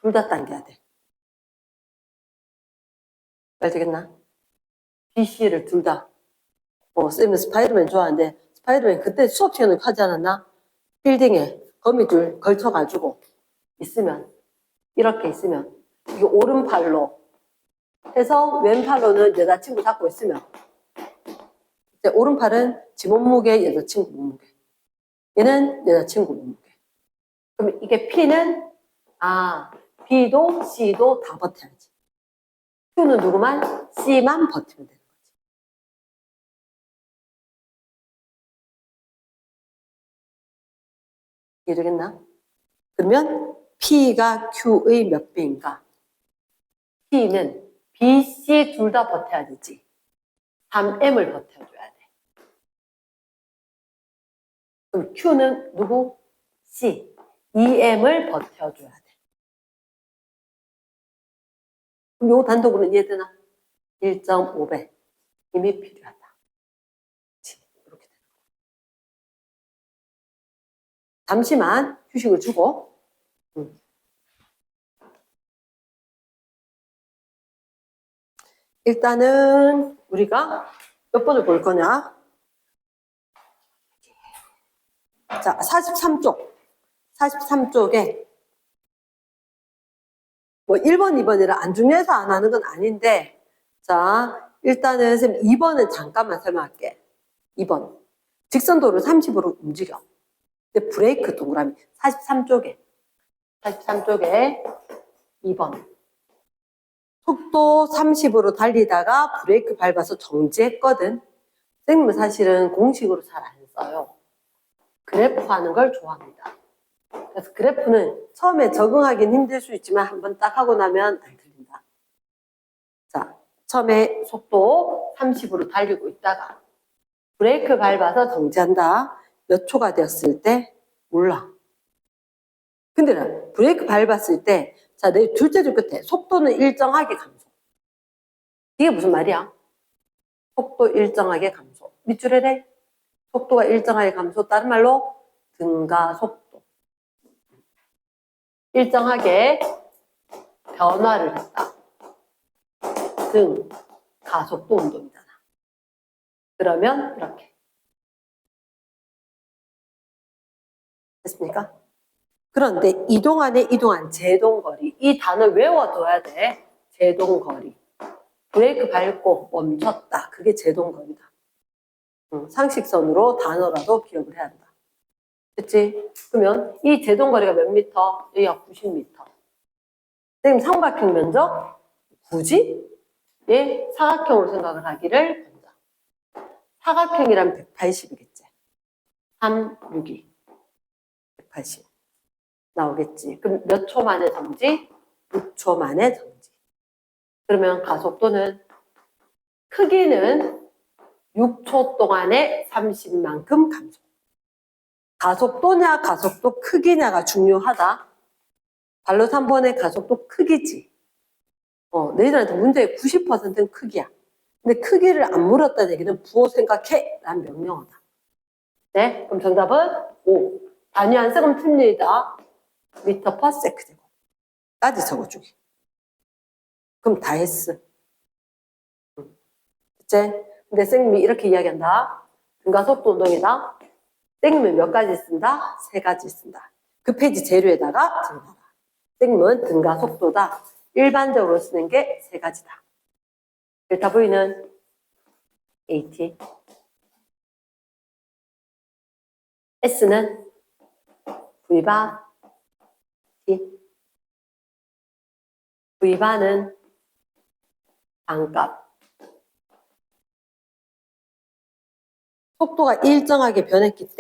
둘 다 당겨야 돼. 알겠나? B, C를 둘 다. 쌤은 스파이더맨 좋아하는데 스파이더맨 그때 수업 시간에 하지 않았나? 빌딩에 거미줄 걸쳐가지고 있으면 이렇게 있으면 이게 오른팔로 해서 왼팔로는 여자친구 잡고 있으면 이제 오른팔은 지 몸무게 여자친구 몸무게 얘는 여자친구 몸무게 그럼 이게 P는 B도 C도 다 버텨야지 Q는 누구만? C만 버티면 되는 거지 이해되겠나? 그러면 P가 Q의 몇 배인가? P는 B, C 둘 다 버텨야 되지. 3M을 버텨줘야 돼. 그럼 Q는 누구? C. 2M을 버텨줘야 돼. 그럼 요 단독으로 이해되나? 1.5배. 힘이 필요하다. 이렇게 되는 거야. 잠시만 휴식을 주고. 일단은 우리가 몇 번을 볼 거냐? 자, 43쪽. 43쪽에 뭐 1번, 2번이라 안 중요해서 안 하는 건 아닌데 자, 일단은 선생님 2번은 잠깐만 설명할게. 2번. 직선도를 30으로 움직여. 근데 브레이크 동그라미 43쪽에 2번. 속도 30으로 달리다가 브레이크 밟아서 정지했거든. 선생님은 사실은 공식으로 잘 안 써요. 그래프 하는 걸 좋아합니다. 그래서 그래프는 처음에 적응하기는 힘들 수 있지만 한번 딱 하고 나면 안 틀린다. 자, 처음에 속도 30으로 달리고 있다가 브레이크 밟아서 정지한다. 몇 초가 되었을 때 몰라. 근데 브레이크 밟았을 때 자, 내 둘째 줄 끝에 속도는 일정하게 감소. 이게 무슨 말이야? 속도 일정하게 감소. 밑줄에 속도가 일정하게 감소. 다른 말로 등가속도. 일정하게 변화를 했다. 가속도 운동이잖아. 그러면 이렇게. 됐습니까? 그런데 이동한 제동거리. 이 단어 외워둬야 돼. 제동거리. 브레이크 밟고 멈췄다. 그게 제동거리다. 상식선으로 단어라도 기억을 해야 한다. 됐지? 그러면 이 제동거리가 몇 미터? 여기가 90미터. 선생님 삼각형 면적? 굳이? 예, 사각형으로 생각을 하기를 본다. 사각형이라면 180이겠지. 3, 6이. 180. 나오겠지. 그럼 몇 초 만에 정지? 6초 만에 정지. 그러면 가속도는 크기는 6초 동안에 30만큼 감소. 가속도냐 가속도 크기냐가 중요하다. 발로 3번의 가속도 크기지. 너희들한테 문제의 90%는 크기야. 근데 크기를 안 물었다는 얘기는 부호 생각해 라는 명령어다. 네, 그럼 정답은 5. 단위 안 쓰면 틀리다. 미터 퍼 세크 제곱까지 적어주기. 그럼 다 했어. 그치? 근데 쌤이 이렇게 이야기한다. 등가속도 운동이다. 쌤은 몇 가지 쓴다? 3가지 쓴다. 그 페이지 재료에다가 적어놔라. 쌤은 등가속도다. 일반적으로 쓰는 게 3가지다. 델타 V는 AT. S는 V바 T. V바는 반값. 속도가 일정하게 변했기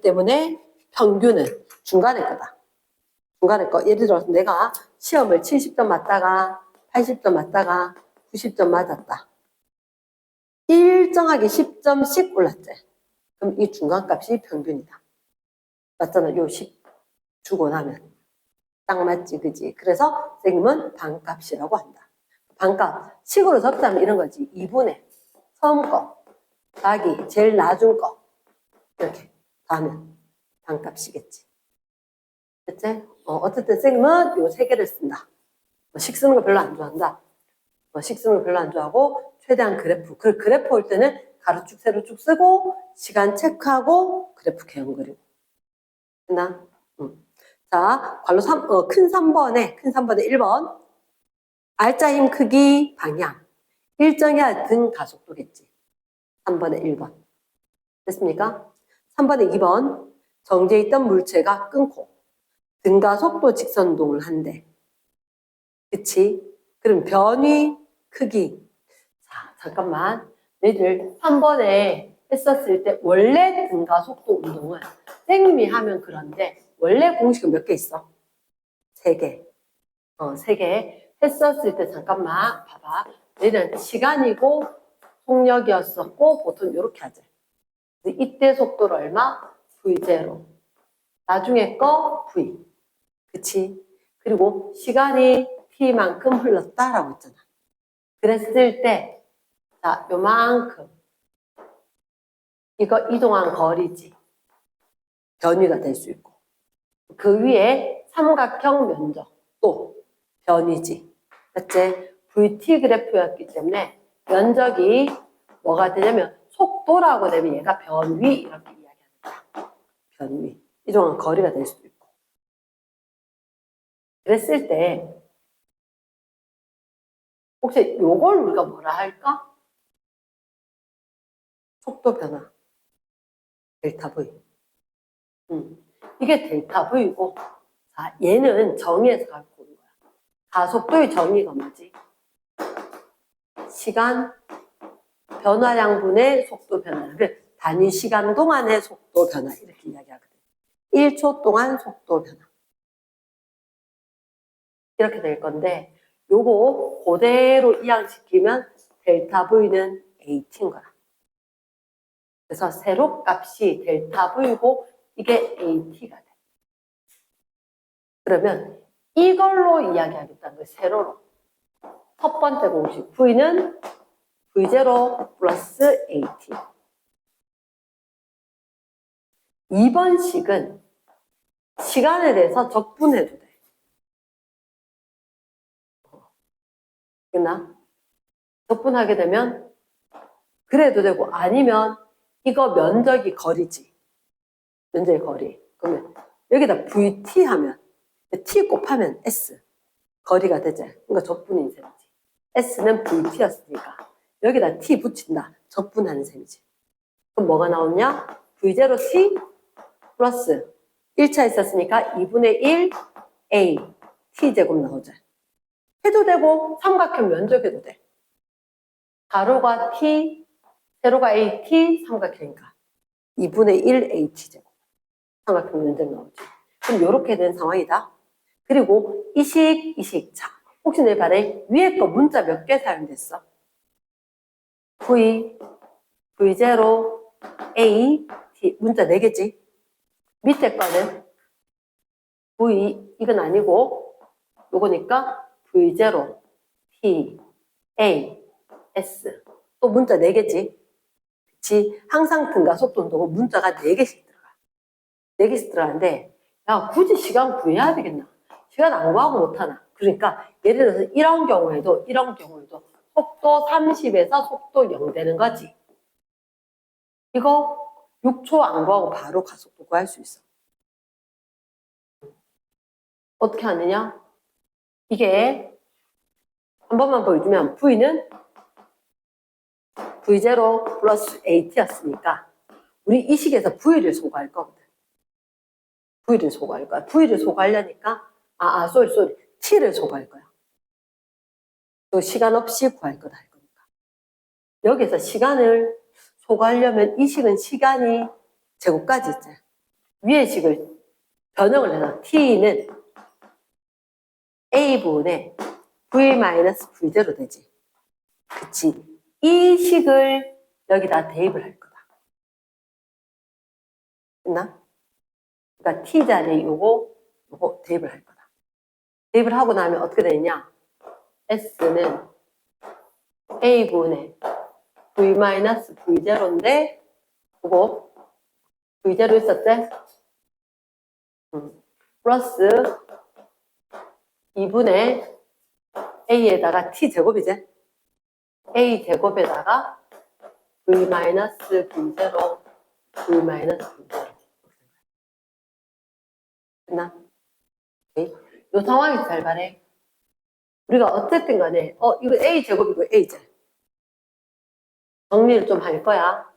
때문에 평균은 중간에 거다. 중간에 거. 예를 들어서 내가 시험을 70점 맞다가 80점 맞다가 90점 맞았다. 일정하게 10점씩 올랐지. 그럼 이 중간값이 평균이다. 맞잖아. 요 10 주고 나면. 딱 맞지, 그지? 그래서 선생님은 반값이라고 한다. 반값. 식으로 적자면 이런 거지. 2분의 처음 거, 더하기 제일 낮은 거. 이렇게 하면 반값이겠지. 됐지? 어쨌든 선생님은 요 3개를 쓴다. 식 쓰는 거 별로 안 좋아한다. 식 쓰는 거 별로 안 좋아하고 최대한 그래프. 그 그래프 올 때는 가로축, 세로축 쓰고 시간 체크하고 그래프 개형 그리고. 됐나? 자, 괄호 3, 큰 3번에 1번. 알짜 힘 크기 방향. 일정해야 등 가속도겠지. 3번에 1번. 됐습니까? 3번에 2번. 정지해 있던 물체가 끊고 등가속도 직선운동을 한대. 그치? 그럼 변위 크기. 자, 잠깐만. 너희들 3번에 했었을 때 원래 등가속도 운동은 쌤이 하면 그런데 원래 공식은 몇 개 있어? 3개. 3개. 했었을 때 잠깐만 봐봐. 얘는 시간이고 속력이었었고 보통 이렇게 하지. 이때 속도를 얼마? V0. 나중에 거 V. 그치? 그리고 시간이 T만큼 흘렀다라고 했잖아. 그랬을 때 자, 요만큼 이거 이동한 거리지. 변위가 될 수 있고 그 위에 삼각형 면적도 변위지. 맞지? VT 그래프였기 때문에 면적이 뭐가 되냐면 속도라고 되면 얘가 변위 이렇게 이야기합니다. 변위. 이동한 거리가 될 수도 있고. 그랬을 때 혹시 요걸 우리가 뭐라 할까? 속도 변화. 델타 V. 이게 델타 V고 자, 얘는 정의에서 갖고 온 거야. 가속도의 정의가 뭐지? 시간 변화량분의 속도 변화. 단위 시간 동안의 속도 변화 이렇게 이야기하거든. 1초 동안 속도 변화. 이렇게 될 건데 요거 그대로 이항시키면 델타 V는 AT인 거야. 그래서 세로 값이 델타 V고 이게 AT가 돼. 그러면 이걸로 이야기하겠다는 거예요. 세로로. 첫 번째 공식 V는 V0 플러스 AT. 2번 식은 시간에 대해서 적분해도 돼. 됐나? 적분하게 되면 그래도 되고 아니면 이거 면적이 거리지. 면적이 거리. 그러면 여기다 VT 하면 T 곱하면 S. 거리가 되지. 그러니까 적분인 셈이지. S는 VT였으니까 여기다 T 붙인다. 적분하는 셈이지. 그럼 뭐가 나오냐? V0T 플러스 1차 있었으니까 2분의 1 A T제곱 나오죠. 해도 되고 삼각형 면적해도 돼. 가로가 T, 세로가 AT, 삼각형이니까 2분의 1 AT제곱. 삼각형 면적 나오죠. 그럼 이렇게 된 상황이다. 그리고 이식. 자, 혹시 내 발에 위에 거 문자 몇 개 사용됐어? V, V0, A, T. 문자 4개지? 밑에 거는 V, 이건 아니고 요거니까 V0, T, A, S. 또 문자 4개지. 그치? 항상 등가 속도 운동은 문자가 4개씩 들어가. 4개씩 들어가는데, 야, 굳이 시간 구해야 되겠나? 시간 안 구하고 못하나? 그러니까, 예를 들어서 이런 경우에도 속도 30에서 속도 0 되는 거지. 이거 6초 안 구하고 바로 가속도 구할 수 있어. 어떻게 하느냐? 이게 한 번만 보여주면 V는 V0 플러스 AT였으니까 우리 이 식에서 V를 소구할 거거든. V를 소구할 거야. V를 소구하려니까 쏘리. T를 소구할 거야. 또 시간 없이 구할 거다 할 거니까. 여기서 시간을 소구하려면 이 식은 시간이 제곱까지 있잖아. 위의 식을 변형을 해서 T는 A분의 V-V0 되지. 그치? 이 식을 여기다 대입을 할 거다. 됐나? 그러니까 T 자리에 요거 대입을 할 거다. 대입을 하고 나면 어떻게 되냐? S는 A분의 V-V0인데 요거 V0 있었지? 플러스 2분의 A에다가 T제곱이지? A제곱에다가 V-V0 V-V0 됐나? 오케이. 요 상황에서 잘 봐래. 우리가 어쨌든 간에 이거 A제곱이고 A제 정리를 좀 할 거야.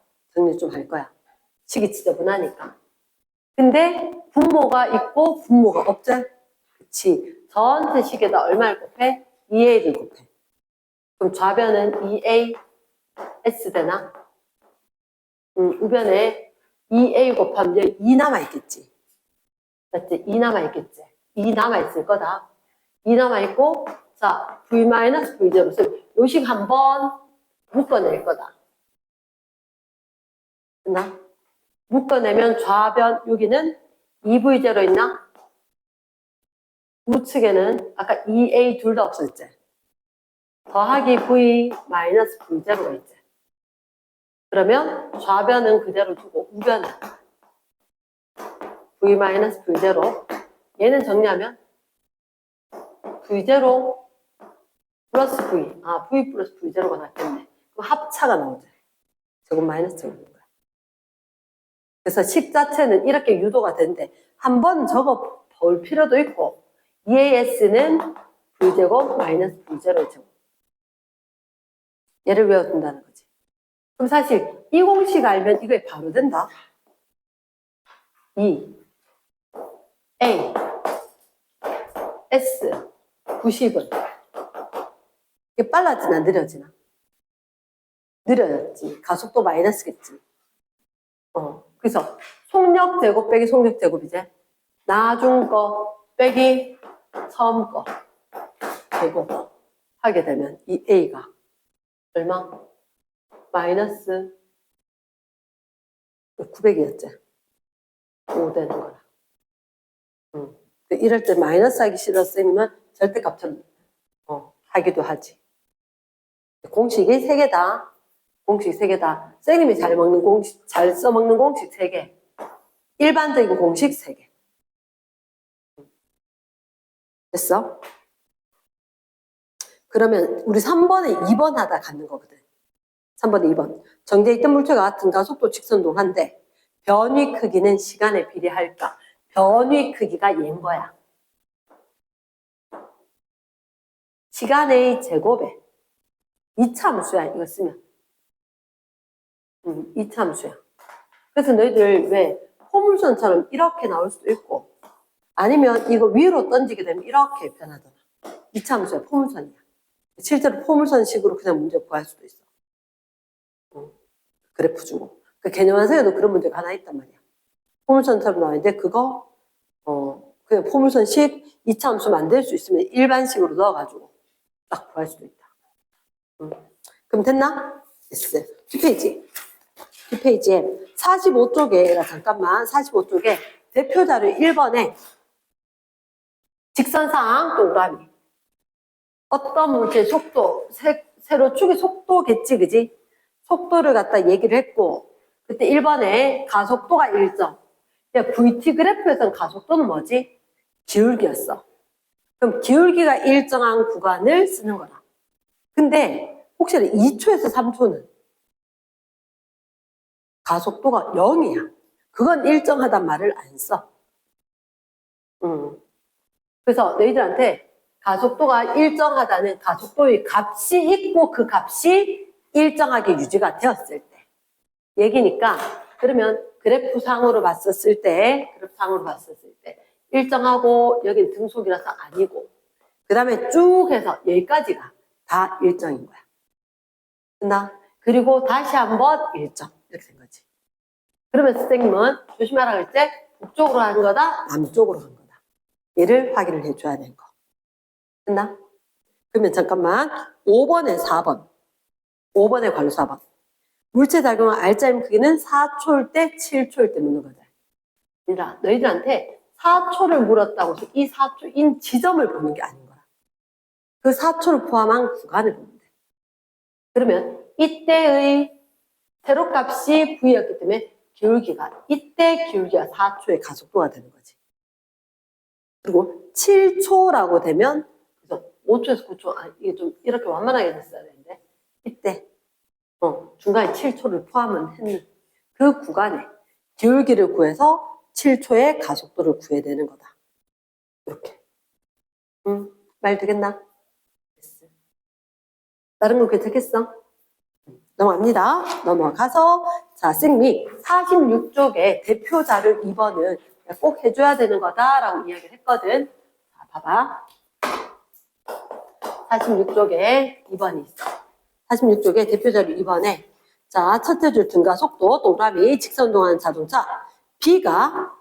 식이 지저분하니까. 근데 분모가 있고 분모가 없지? 그치. 전체 식에다 얼마를 곱해? 2A를 곱해. 그럼 좌변은 2A S 되나? 우변에 2A 곱하면 2 남아있겠지. 맞지? 2 남아있겠지. 2 남아있을 거다. 2 남아있고, 자, V-V0를 요식 한번 묶어낼 거다. 됐나? 묶어내면 좌변, 여기는 2V0 있나? 우측에는 아까 2A 둘 다 없었지? 더하기 V-V0가 있지. 그러면 좌변은 그대로 두고 우변은 V-V0 얘는 정리하면 V0 플러스 V V 플러스 V0가 낫겠네. 그럼 합차가 나오죠. 제곱 마이너스 제곱인 거야. 그래서 식 자체는 이렇게 유도가 되는데 한 번 적어 볼 필요도 있고 EAS는 V제곱 마이너스 V0의 제곱 얘를 외워둔다는 거지. 그럼 사실 이 공식 알면 이게 바로 된다. 2 A S 90은 이게 빨라지나 느려지나? 느려졌지. 가속도 마이너스겠지. 그래서 속력 제곱 빼기 속력 제곱이지. 나중 거 빼기 처음 거 제곱 하게 되면 이 A가 얼마? 마이너스 900이었지. 5 되는 거라. 이럴 때 마이너스 하기 싫었으면 절대값처럼 하기도 하지. 공식이 3개다. 공식 3개다. 선생님이 잘 써먹는 공식 3개. 일반적인 공식 3개. 됐어? 그러면 우리 3번에 2번 하다 갖는 거거든. 3번에 2번. 정제에 있던 물체가 같은 가속도 직선동한데 변위 크기는 시간에 비례할까? 변위 크기가 얘인 거야. 시간의 제곱에 이차함수야. 이거 쓰면. 이차함수야. 그래서 너희들 왜 포물선처럼 이렇게 나올 수도 있고 아니면 이거 위로 던지게 되면 이렇게 변하잖아. 이차함수야. 포물선이야. 실제로 포물선식으로 그냥 문제 구할 수도 있어. 그래프 주고. 그 개념환수에도 그런 문제가 하나 있단 말이야. 포물선처럼 나오는데 그거 그냥 포물선식 이차함수 만들 수 있으면 일반식으로 넣어가지고 딱 구할 수도 있다. 그럼 됐나? 됐어. 뒷페이지에 45쪽에 잠깐만 45쪽에 대표자료 1번에 직선상 동그라미 어떤 물체의 속도 세로축이 속도겠지, 그지? 속도를 갖다 얘기를 했고, 그때 1번에 가속도가 일정. VT 그래프에서는 가속도는 뭐지? 기울기였어. 그럼 기울기가 일정한 구간을 쓰는 거다. 근데 혹시 2초에서 3초는 가속도가 0이야. 그건 일정하단 말을 안 써. 그래서 너희들한테 가속도가 일정하다는 가속도의 값이 있고 그 값이 일정하게 유지가 되었을 때 얘기니까, 그러면 그래프상으로 봤었을 때 일정하고 여긴 등속이라서 아니고, 그 다음에 쭉 해서 여기까지가 다 일정인 거야. 됐나? 그리고 다시 한번 일정. 이렇게 된 거지. 그러면 선생님은 조심하라 그럴 때 북쪽으로 한 거다, 남쪽으로 한 거다. 얘를 확인을 해줘야 되는 거. 됐나? 그러면 잠깐만. 5번에 4번. 5번에 관로 4번. 물체 작용은 알짜임 크기는 4초일 때, 7초일 때 묻는 거다. 얘들아, 너희들한테 4초를 물었다고 해서 이 4초인 지점을 보는 게 아닌 거야. 그 4초를 포함한 구간을 보면 돼. 그러면 이때의 세로값이 V였기 때문에 이때 기울기가 4초의 가속도가 되는 거지. 그리고 7초라고 되면, 그래서 5초에서 9초, 이게 좀 이렇게 완만하게 됐어야 되는데, 이때, 중간에 7초를 포함은 했는 그 구간에 기울기를 구해서 7초의 가속도를 구해야 되는 거다. 이렇게. 말 되겠나? 됐어. 다른 거 괜찮겠어? 넘어갑니다. 넘어가서, 자, 쌤이 46쪽에 대표자를 2번은 꼭 해줘야 되는 거다라고 이야기를 했거든. 자, 봐봐. 46쪽에 2번이 있어. 46쪽에 대표자료 2번에, 자, 첫째 줄 등가 속도, 동그라미, 직선동하는 자동차, B가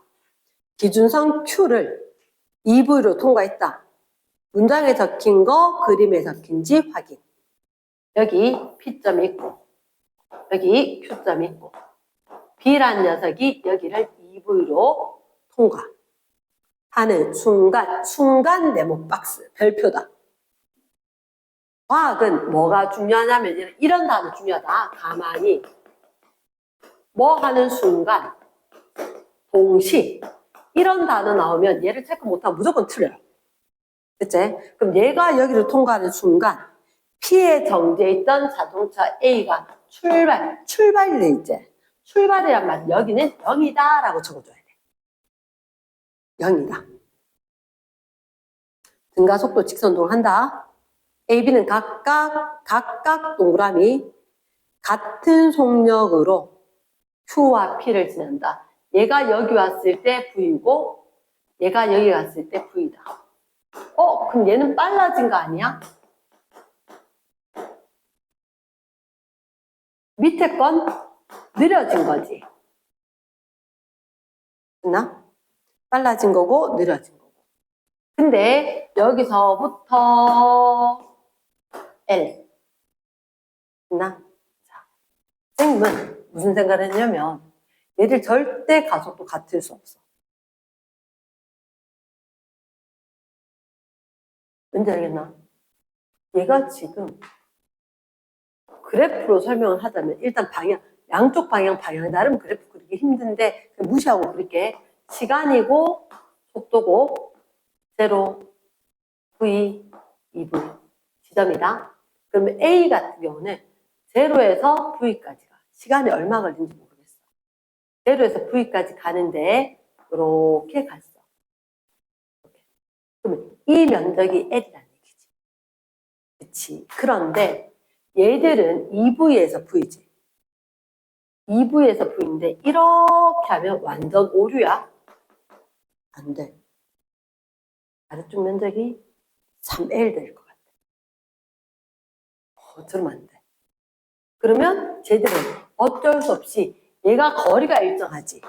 기준선 Q를 EV로 통과했다. 문장에 적힌 거, 그림에 적힌지 확인. 여기 P점이 있고, 여기 Q점이 있고, B란 녀석이 여기를 EV로 통과하는 순간 네모 박스, 별표다. 과학은 뭐가 중요하냐면 이런 단어 중요하다. 가만히 뭐 하는 순간, 동시, 이런 단어 나오면 얘를 체크 못하면 무조건 틀려요. 그치? 그럼 얘가 여기를 통과하는 순간 P에 정지해 있던 자동차 A가 출발이래. 이제 출발이란 말, 여기는 0이다 라고 적어줘야 돼. 0이다. 등가 속도 직선동을 한다. A, B는 각각 동그라미 같은 속력으로 Q와 P를 지난다. 얘가 여기 왔을 때 V고 얘가 여기 갔을 때 V다. 그럼 얘는 빨라진 거 아니야? 밑에 건 느려진 거지. 됐나? 빨라진 거고 느려진 거고. 근데 여기서부터 L. 됐나? 자, 쌤은 무슨 생각을 했냐면 얘들 절대 가속도 같을 수 없어. 왠지 알겠나? 얘가 지금 그래프로 설명을 하자면 일단 양쪽 방향 다른 그래프 그리기 힘든데 무시하고 그렇게 시간이고 속도고 0, V, 2V 지점이다. 그러면 A 같은 경우는 0에서 V까지가 시간이 얼마 걸리는지 모르겠어. 0에서 V까지 가는데 이렇게 갔어. 그러면 이 면적이 L이라는 얘기지. 그치? 그런데 얘들은 2V에서 V지. 2V에서 V인데 이렇게 하면 완전 오류야. 안 돼. 아래쪽 면적이 3L 될 것 같아. 저러면 안 돼. 그러면 쟤들은 어쩔 수 없이 얘가 거리가 일정하지.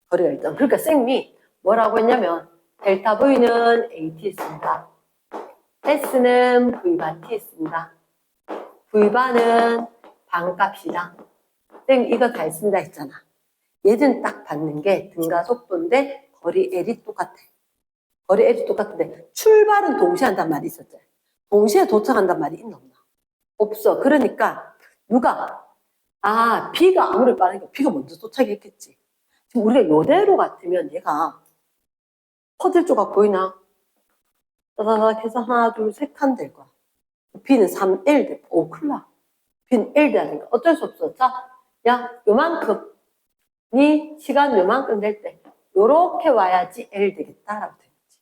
거리가 일정. 그러니까 쌤이 뭐라고 했냐면 델타 V는 AT 있습니다. S는 V반 T 있습니다. V반은 반값이다. 쌤 이거 다 있습니다 했잖아. 얘는 딱 받는 게 등가 속도인데 거리 L이 똑같아. 거리 L이 똑같은데 출발은 동시에 한단 말이 있었지. 동시에 도착한단 말이 있나 없나? 없어. 그러니까 누가 B가 아무리 빠르니까 B가 먼저 도착했겠지. 지금 우리가 요대로 같으면 얘가 퍼즐 조각 보이나? 따다닥 해서 하나 둘 셋 칸 될 거야. B는 3L 돼. 오, 큰일 나. B는 L 돼야 되니까 어쩔 수 없어. 자, 야, 요만큼 네 시간 요만큼 될 때 요렇게 와야지 L 되겠다라고 되겠지.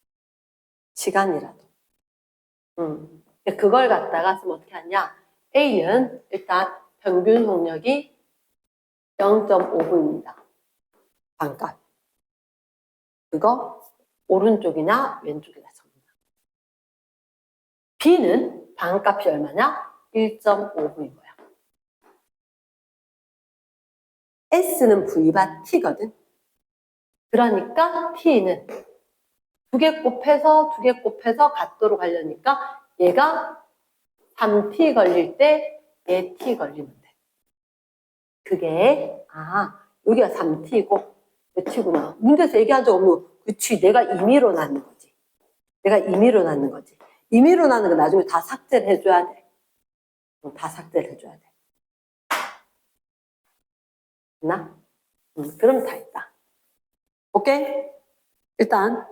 시간이라도. 그걸 갖다가 쓰면 어떻게 하냐? A는 일단 평균 속력이 0.5분입니다. 반값. 그거 오른쪽이나 왼쪽이나 적는다. B는 반값이 얼마냐? 1.5분인 거야. S는 V바 T거든. 그러니까 T는 두 개 곱해서 같도록 하려니까 얘가 3T 걸릴 때 얘 T 걸리면 돼. 그게 여기가 3T고 몇 T구나. 문제에서 얘기한 적 없는 거. 그치, 내가 임의로 낳는 거지. 임의로 낳는 거 나중에 다 삭제를 해줘야 돼. 다 삭제를 해줘야 돼. 됐나? 그럼 다 있다. 오케이? 일단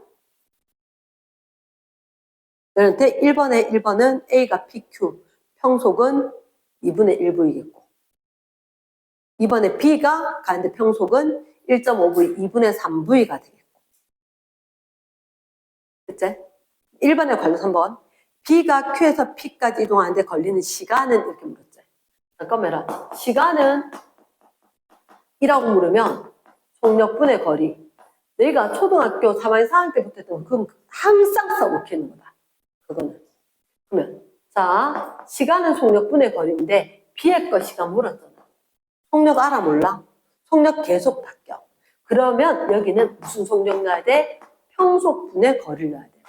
그런데 1번은 A가 PQ, 평속은 2분의 1V겠고 2번에 B가 가는데 평속은 1.5V, 2분의 3V가 되겠고 그치? 1번에 걸려 3번 B가 Q에서 P까지 이동하는데 걸리는 시간은 이렇게 물었지. 잠깐만, 시간은 1라고 물으면 속력분의 거리. 내가 초등학교 3학년 4학년 때부터 했던 그건 항상 써먹히는 거다. 그거는. 그러면 자, 시간은 속력분의 거리인데 B의 거 시간 물었잖아. 속력 알아 몰라? 속력 계속 바뀌어. 그러면 여기는 무슨 속력 넣어야 돼? 평속분의 거리를 넣어야 돼.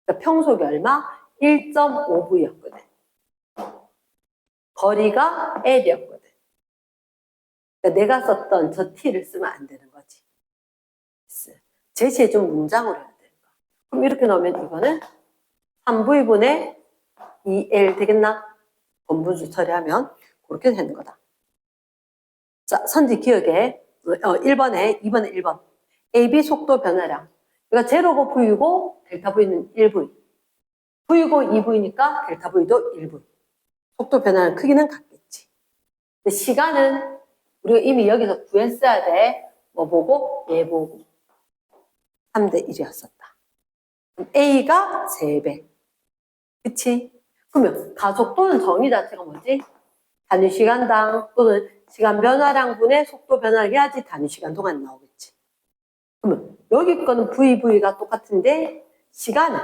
그러니까 평속이 얼마? 1.5V였거든. 거리가 L이었거든. 그러니까 내가 썼던 저 T를 쓰면 안 되는 거지. 제시해준 문장으로 해야 되는 거야. 그럼 이렇게 넣으면 이거는 3V분의 2L 되겠나? 번분수 처리하면 그렇게 되는 거다. 자, 선지 기억에 1번에 2번에 1번 AB 속도 변화량. 그러니까 제로고 V고 델타 V는 1V. V고 2V니까 델타 V도 1V. 속도 변화량 크기는 같겠지. 근데 시간은 우리가 이미 여기서 구했어야 돼. 뭐 보고? 얘 보고. 3대 1이었었다. A가 3배. 그치? 그러면 가속도는 정의 자체가 뭐지? 단위 시간당 또는 시간 변화량 분의 속도 변화를 해야지 단위 시간 동안 나오겠지. 그러면 여기 거는 VV가 똑같은데 시간은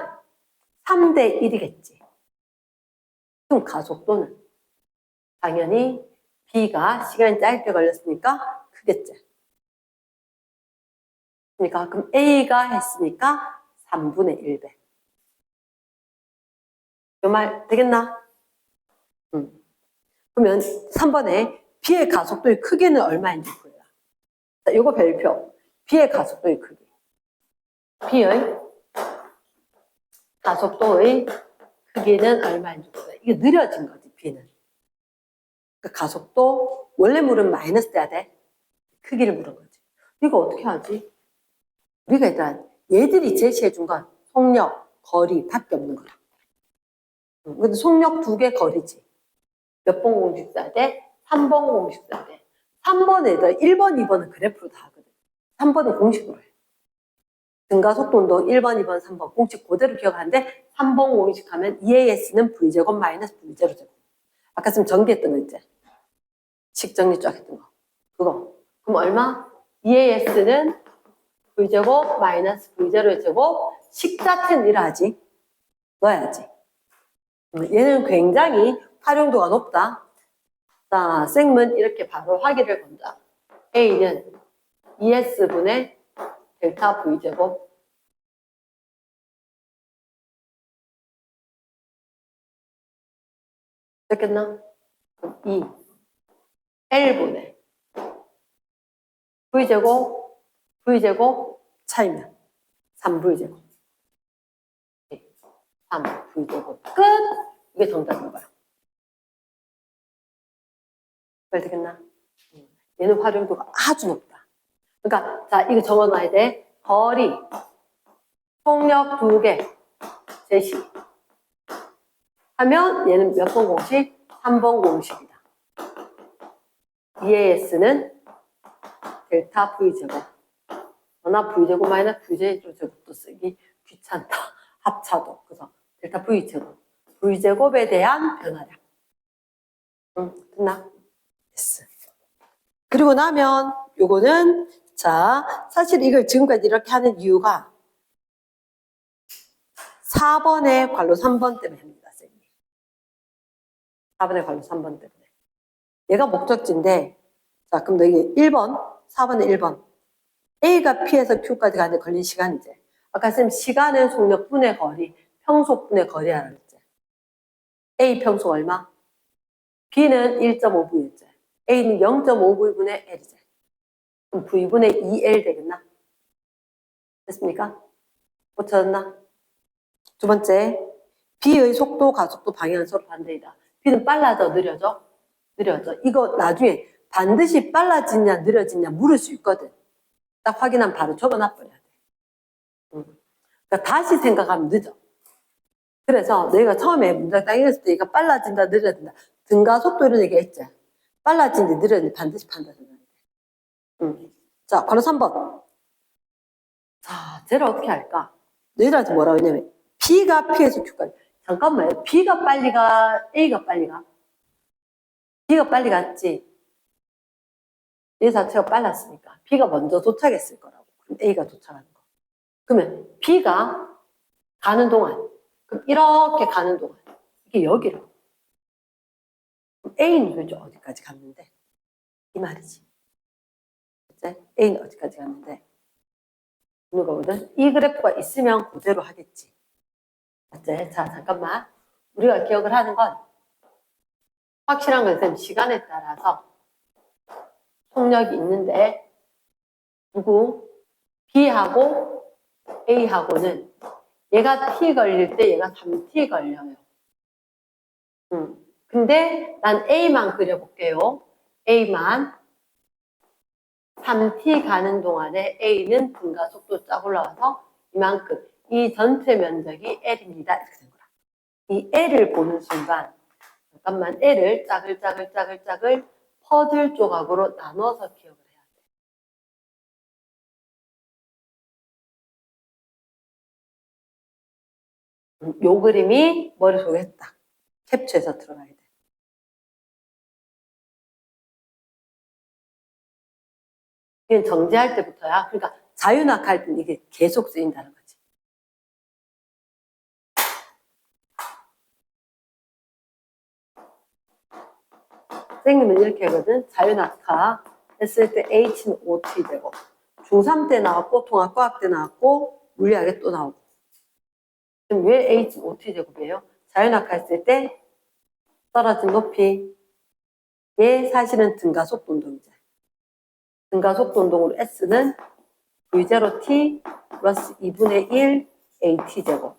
3대 1이겠지. 그럼 가속도는 당연히 B가 시간이 짧게 걸렸으니까 크겠지. 그러니까 그럼 A가 했으니까 3분의 1배. 이 말 되겠나? 그러면 3번에 B의 가속도의 크기는 얼마인지 보여라. 자, 이거 별표. B의 가속도의 크기. B의 가속도의 크기는 얼마인지 보여라. 이게 느려진 거지, B는. 그러니까 가속도, 원래 물은 마이너스 돼야 돼. 크기를 물은 거지. 이거 어떻게 하지? 우리가 일단 얘들이 제시해준 건 속력, 거리 밖에 없는 거야. 근데 속력 2개 거리지. 몇 번 공식 써야 돼? 3번 공식 써야 돼. 3번 애들 1번, 2번은 그래프로 다 하거든. 3번은 공식으로 해. 증가속도도 1번, 2번, 3번 공식 그대로 기억하는데 3번 공식 하면 EAS는 V제곱 마이너스 V0제곱. 아까 지금 전개했던 거 있지? 식 정리 쫙 했던 거. 그거. 그럼 얼마? EAS는 V제곱 마이너스 V0의 제곱. 식 자체는 이러하지. 넣어야지. 얘는 굉장히 활용도가 높다. 자, 쌤은 이렇게 바로 확인을 건다. A는 ES분의 델타 V제곱 됐겠나? 그럼 2 L분의 V제곱 차이면 3V제곱 3V제곱 끝! 이게 정답인 거야. 말 되겠나? 얘는 활용도가 아주 높다. 그러니까 자 이거 적어놔야 돼. 거리, 속력 2개 제시 하면 얘는 몇 번 공식? 3번 공식이다. EAS는 델타 V제곱 워낙 V제곱 마이너스 V제곱도 쓰기 귀찮다. 합차도. 그래서 델타 V제곱 V제곱에 대한 변화량. 됐나? 됐어. 그리고 나면 요거는 자 사실 이걸 지금까지 이렇게 하는 이유가 4번의 괄호 3번 때문에 합니다. 선생님. 4번의 괄호 3번 때문에. 얘가 목적지인데 자 그럼 너 이게 1번 4번의 1번 A가 P에서 Q까지 가는데 걸린 시간이지. 아까 선생님 시간은 속력분의 거리 평소분의 거리라고 했지. A 평소 얼마? B는 1.5V였지. A는 0.5V분의 L이지. 그럼 V분의 2L 되겠나? 됐습니까? 못 찾았나? 두 번째, B의 속도, 가속도, 방향은 서로 반대이다. B는 빨라져, 느려져? 느려져. 이거 나중에 반드시 빨라지냐, 느려지냐 물을 수 있거든. 딱 확인하면 바로 적어놔버려야 돼. 그러니까 다시 생각하면 늦어. 그래서 너희가 처음에 문장 딱 읽었을 때 얘가 빨라진다, 느려진다. 등가 속도 이런 얘기 했지. 빨라진지 느려진지 반드시 판단해야 돼. 자, 괄호 3번. 자, 쟤를 어떻게 할까? 너희들한테 뭐라고 했냐면 B가 P에서 Q까지. 잠깐만요. B가 빨리 가? A가 빨리 가? B가 빨리 갔지. 얘 자체가 빨랐으니까 B가 먼저 도착했을 거라고. 그럼 A가 도착하는 거. 그러면 B가 가는 동안 그럼 이렇게 가는 동안 이게 여기로 그럼 A는 도대체 어디까지 갔는데? 이 말이지. 그치? A는 어디까지 갔는데? 거거든. 이 그래프가 있으면 그대로 하겠지. 맞지? 자, 잠깐만. 우리가 기억을 하는 건 확실한 것은 시간에 따라서 속력이 있는데 누구? B하고 A하고는 얘가 T 걸릴 때 얘가 3T 걸려요. 근데 난 A만 그려볼게요. A만 3T 가는 동안에 A는 등가 속도 쫙 올라와서 이만큼 이 전체 면적이 L입니다. 이렇게 된 거라. 이 L을 보는 순간 잠깐만 L을 짜글짜글 퍼즐 조각으로 나눠서 기억을 해야 돼. 요 그림이 머릿속에 딱 캡처해서 들어가야 돼. 이건 정지할 때부터야. 그러니까 자유낙할 때는 이게 계속 쓰인다는 거지. 선생님은 이렇게 하거든. 자유낙하 했을 때 H는 5T 되고 중3 때 나왔고 통합과학 때 나왔고 물리학에 또 나오고. 그럼 왜 H는 5T 제곱이에요? 자유낙하 했을 때 떨어진 높이 얘 사실은 등가속도 운동이죠. 등가속도 운동으로 S는 V0T 플러스 2분의 1 AT 제곱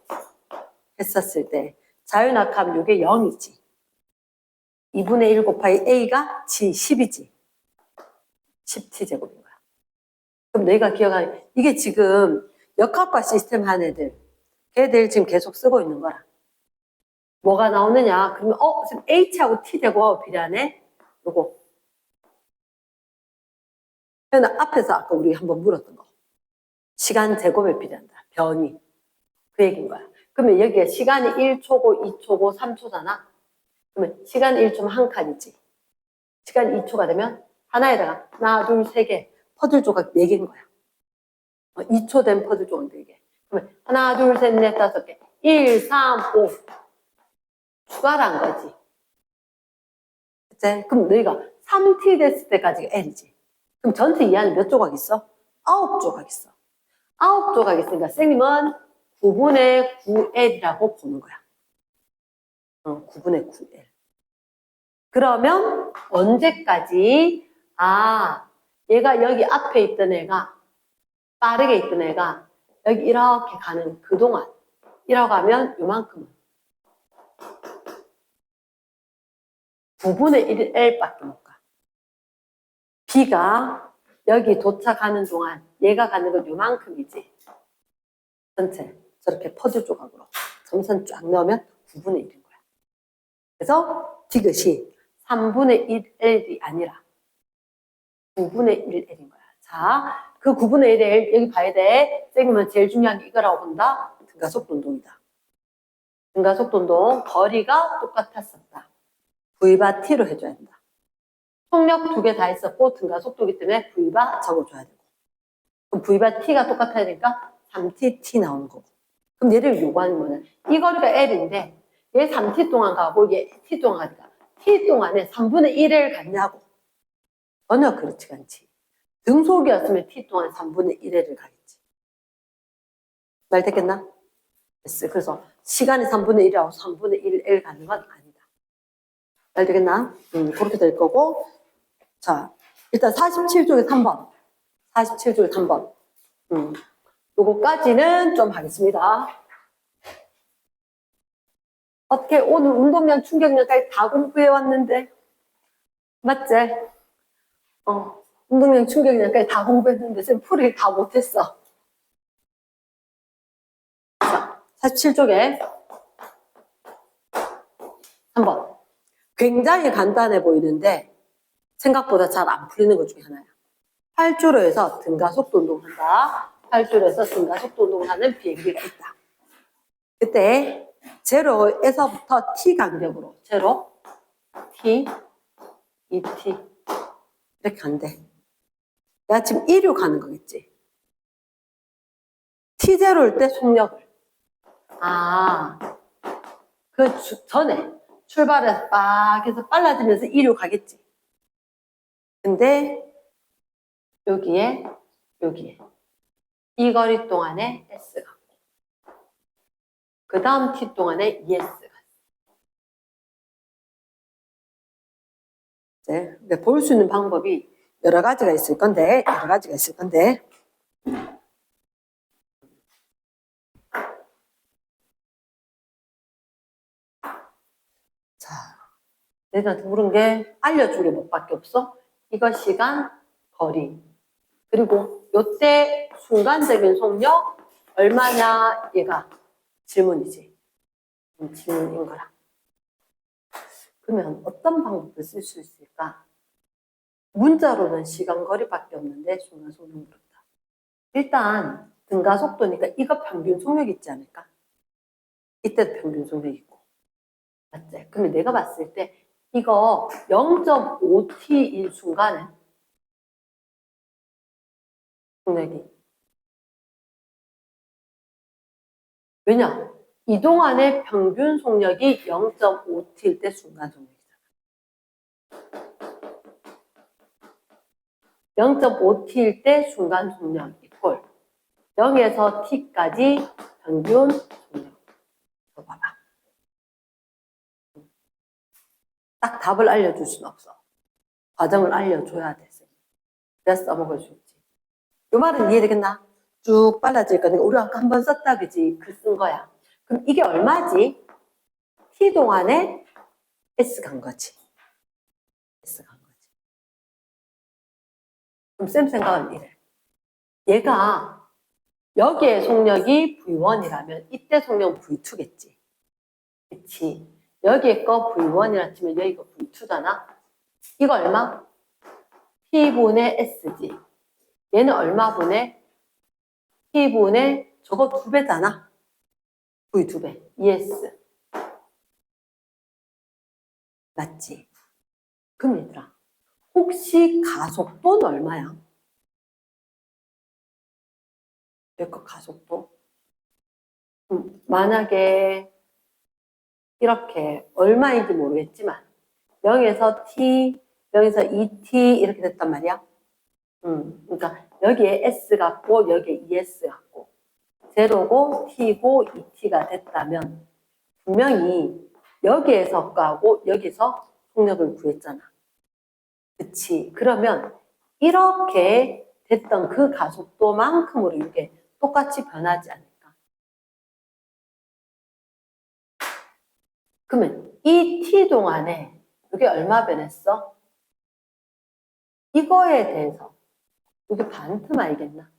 했었을 때 자유낙하하면 이게 0이지. 2분의 1 곱하기 A가 G10이지. 10T 제곱인 거야. 그럼 너희가 기억하는 이게 지금 역학과 시스템 한 애들 걔들 지금 계속 쓰고 있는 거야. 뭐가 나오느냐? 그러면 지금 H하고 T 제곱 비례하네? 요거. 그러면 앞에서 아까 우리 한번 물었던 거. 시간 제곱에 비례한다. 변이. 그 얘기인 거야. 그러면 여기에 시간이 1초고 2초고 3초잖아. 그러면 시간 1초면 한 칸이지. 시간 2초가 되면 하나에다가 하나, 둘, 세 개 퍼즐 조각 4개인 거야. 2초 된 퍼즐 조각 4개. 그러면 하나, 둘, 셋, 넷, 다섯 개. 1, 3, 5 추가란 거지. 그치? 그럼 너희가 3t 됐을 때까지가 L이지. 그럼 전체 이 안에 몇 조각 있어? 9조각 있어. 9조각 있으니까 선생님은 9분의 9L이라고 보는 거야. 9분의 9L. 그러면 언제까지? 얘가 여기 앞에 있던 애가 빠르게 있던 애가 여기 이렇게 가는 그동안 이라고 하면 요만큼은 9분의 1L밖에 못 가. B가 여기 도착하는 동안 얘가 가는 건 요만큼이지. 전체 저렇게 퍼즐 조각으로 점선 쫙 넣으면 9분의 1인 거야. 그래서 디귿이 3분의 1L이 아니라 9분의 1L인 거야. 자, 그 9분의 1의 L 여기 봐야 돼. 쌤은 제일 중요한 게 이거라고 본다. 등가속도 운동이다. 등가속도 운동 거리가 똑같았었다. V바 T로 해줘야 된다. 속력 2개 다 했었고 등가속도기 때문에 V바 적어줘야 되고. 그럼 V바 T가 똑같아야 되니까 3T, T 나오는 거고. 그럼 얘를 요구하는 거는 이 거리가 L인데 얘 3T 동안 가고 얘 T 동안 가니까 T 동안에 3분의 1을 갔냐고. 전혀 그렇지 않지. 등속이었으면 T 동안 3분의 1을 가겠지. 말 됐겠나? 됐어. 그래서 시간이 3분의 1이라고 3분의 1L 가는 건 아니다. 말 되겠나? 그렇게 될 거고. 자, 일단 47쪽에 3번. 47쪽에 3번. 요거까지는 좀 하겠습니다. 어떻게 오늘 운동량, 충격량까지 다 공부해 왔는데? 맞지? 운동량, 충격량까지 다 공부했는데 쌤 풀이 다 못했어. 자, 47쪽에 3번. 굉장히 간단해 보이는데 생각보다 잘 안 풀리는 것 중에 하나야. 8주로 해서 등가속도 운동을 한다. 8주로 해서 등가속도 운동을 하는 비행기가 있다. 그때 제로에서부터 t 간격으로 제로, t, 2t 이렇게 간대. 내가 지금 1류 가는 거겠지. t0일 때 속력을 그 전에 출발해서 빡 해서 빨라지면서 2류 가겠지. 근데 여기에 이 거리 동안에 S가 그 다음 T 동안에 ES가 네, 볼 수 있는 방법이 여러 가지가 있을 건데 자, 내한테 물은 게 알려주게 뭐밖에 없어. 이거 시간, 거리 그리고 요때 순간적인 속력 얼마냐 얘가 질문이지. 질문인 거라. 그러면 어떤 방법을 쓸 수 있을까? 문자로는 시간 거리밖에 없는데 순간 속력 물었다. 일단 등가 속도니까 이거 평균 속력 있지 않을까? 이때도 평균 속력 있고. 맞지? 그러면 내가 봤을 때 이거 0.5t인 순간은 속력이 왜냐? 이 동안의 평균 속력이 0.5t일 때 순간 속력이잖아. 0.5t일 때 순간 속력 이꼴 0에서 t까지 평균 속력. 이거 봐봐. 딱 답을 알려줄 수는 없어. 과정을 알려줘야 돼. 그래서 써먹을 수 있지. 이 말은 이해되겠나? 쭉 빨라질 거니까 우리 아까 한 번 썼다 그지? 그 쓴 거야. 그럼 이게 얼마지? t 동안에 s 간 거지. s 간 거지. 그럼 쌤 생각은 이래. 얘가 여기에 속력이 V1이라면 이때 속력은 V2겠지. 그치? 여기에 거 V1이라 치면 여기가 V2잖아. 이거 얼마? P분의 S지. 얘는 얼마분의? P분의 저거 2배잖아. V 2배. ES. 맞지? 그럼 얘들아, 혹시 가속도는 얼마야? 얘거 가속도? 만약에 이렇게 얼마인지 모르겠지만 0에서 t, 0에서 2t 이렇게 됐단 말이야. 그러니까 여기에 s 같고 여기에 es 같고 제로고 t고 2t가 됐다면 분명히 여기에서 거하고 여기서 속력을 구했잖아. 그치? 그러면 이렇게 됐던 그 가속도만큼으로 이게 똑같이 변하지 않을까? 그러면 이 t 동안에 이게 얼마 변했어? 이거에 대해서 이게 반틈 알겠나?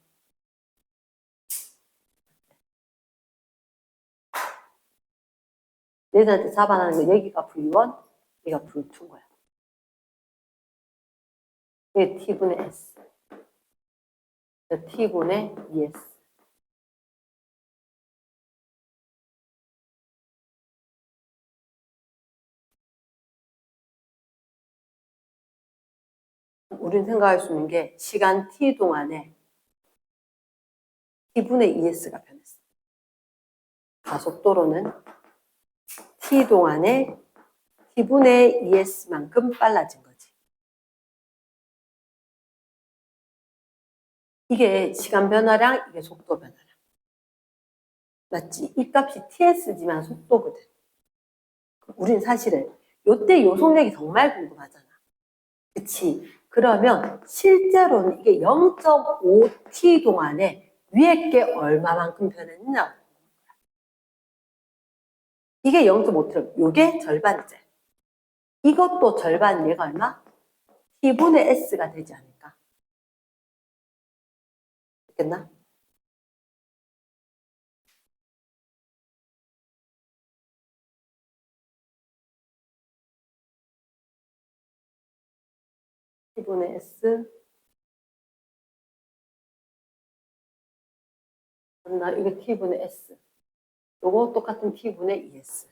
얘들한테 잡아나는 거 여기가 V1, 여기가 V2인 거야. 이게 T분의 S. T분의 ES. 우린 생각할 수 있는 게 시간 T 동안에 T분의 ES가 변했어. 가속도로는 T 동안에 T분의 ES만큼 빨라진 거지. 이게 시간 변화량, 이게 속도 변화량. 맞지? 이 값이 TS지만 속도거든. 우린 사실은 요때 요 속력이 정말 궁금하잖아. 그치? 그러면 실제로는 이게 0.5t 동안에 위에 게 얼마만큼 변했냐? 이게 0.5t, 요게 절반이지. 이것도 절반, 얘가 얼마? t분의 s가 되지 않을까? 됐나? t분의 s. 나 이게 t분의 s. 요거 똑같은 t분의 es.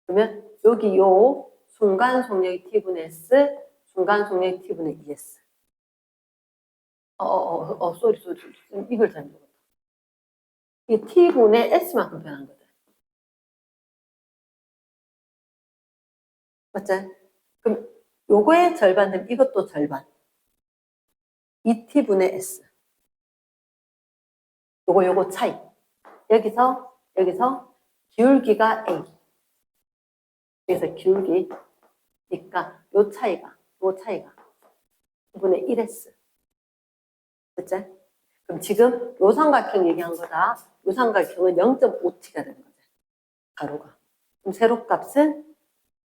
그러면 여기 요 순간 속력이 t분의 s, 순간 속력이 t분의 es. 쏘리. 이걸 잘못 적었다. 이게 t분의 s만큼 변한 거다. 맞지? 그럼 요거의 절반 되면 이것도 절반. 2t분의 s. 요거 차이. 여기서 기울기가 a. 여기서 기울기니까 요 차이가 2분의 1s. 그치? 그럼 지금 요 삼각형 얘기한 거다. 요 삼각형은 0.5t가 되는 거죠. 가로가. 그럼 세로값은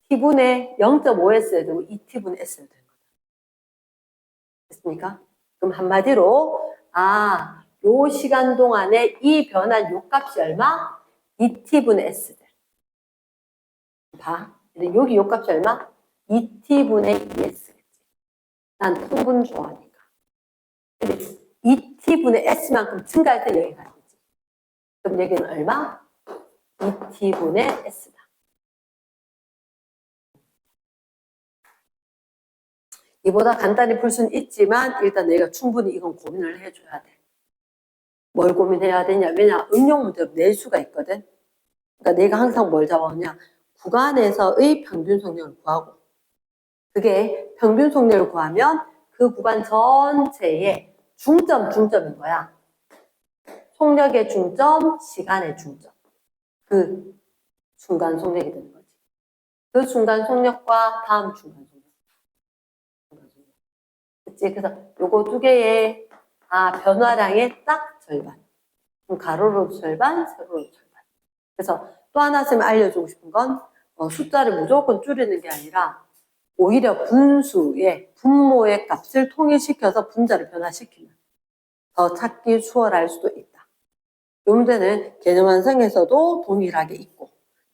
t분의 0.5s에 되고 2t분의 s에 되는 거다. 됐습니까? 그럼 한마디로 요 시간 동안에 이 변한 요 값이 얼마? 2t분의 s. 봐. 여기 요 값이 얼마? 2t분의 2s겠지. 난 통분 좋아하니까. 2t분의 s만큼 증가할 때 여기 가야 되지. 그럼 여기는 얼마? 2t분의 s다. 이보다 간단히 풀 수는 있지만 일단 내가 충분히 이건 고민을 해줘야 돼. 뭘 고민해야 되냐? 왜냐? 응용 문제로 낼 수가 있거든. 그러니까 내가 항상 뭘 잡아오냐? 구간에서의 평균 속력을 구하고 그게 평균 속력을 구하면 그 구간 전체의 중점인 거야. 속력의 중점, 시간의 중점. 그 순간 속력이 되는 거지. 그 순간 속력과 다음 순간 속력. 그치? 그래서 요거 두 개의 변화량의 딱 절반. 그럼 가로로 절반, 세로로 절반. 그래서 또 하나 쌤이 알려주고 싶은 건 숫자를 무조건 줄이는 게 아니라 오히려 분모의 값을 통일시켜서 분자를 변화시키면 더 찾기 수월할 수도 있다. 이 문제는 개념 완성에서도 동일하게 있고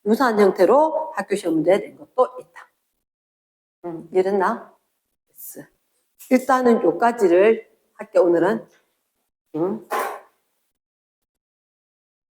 유사한 형태로 학교 시험 문제에 낸 것도 있다. 이랬나? 일단은 요까지를 할게 오늘은.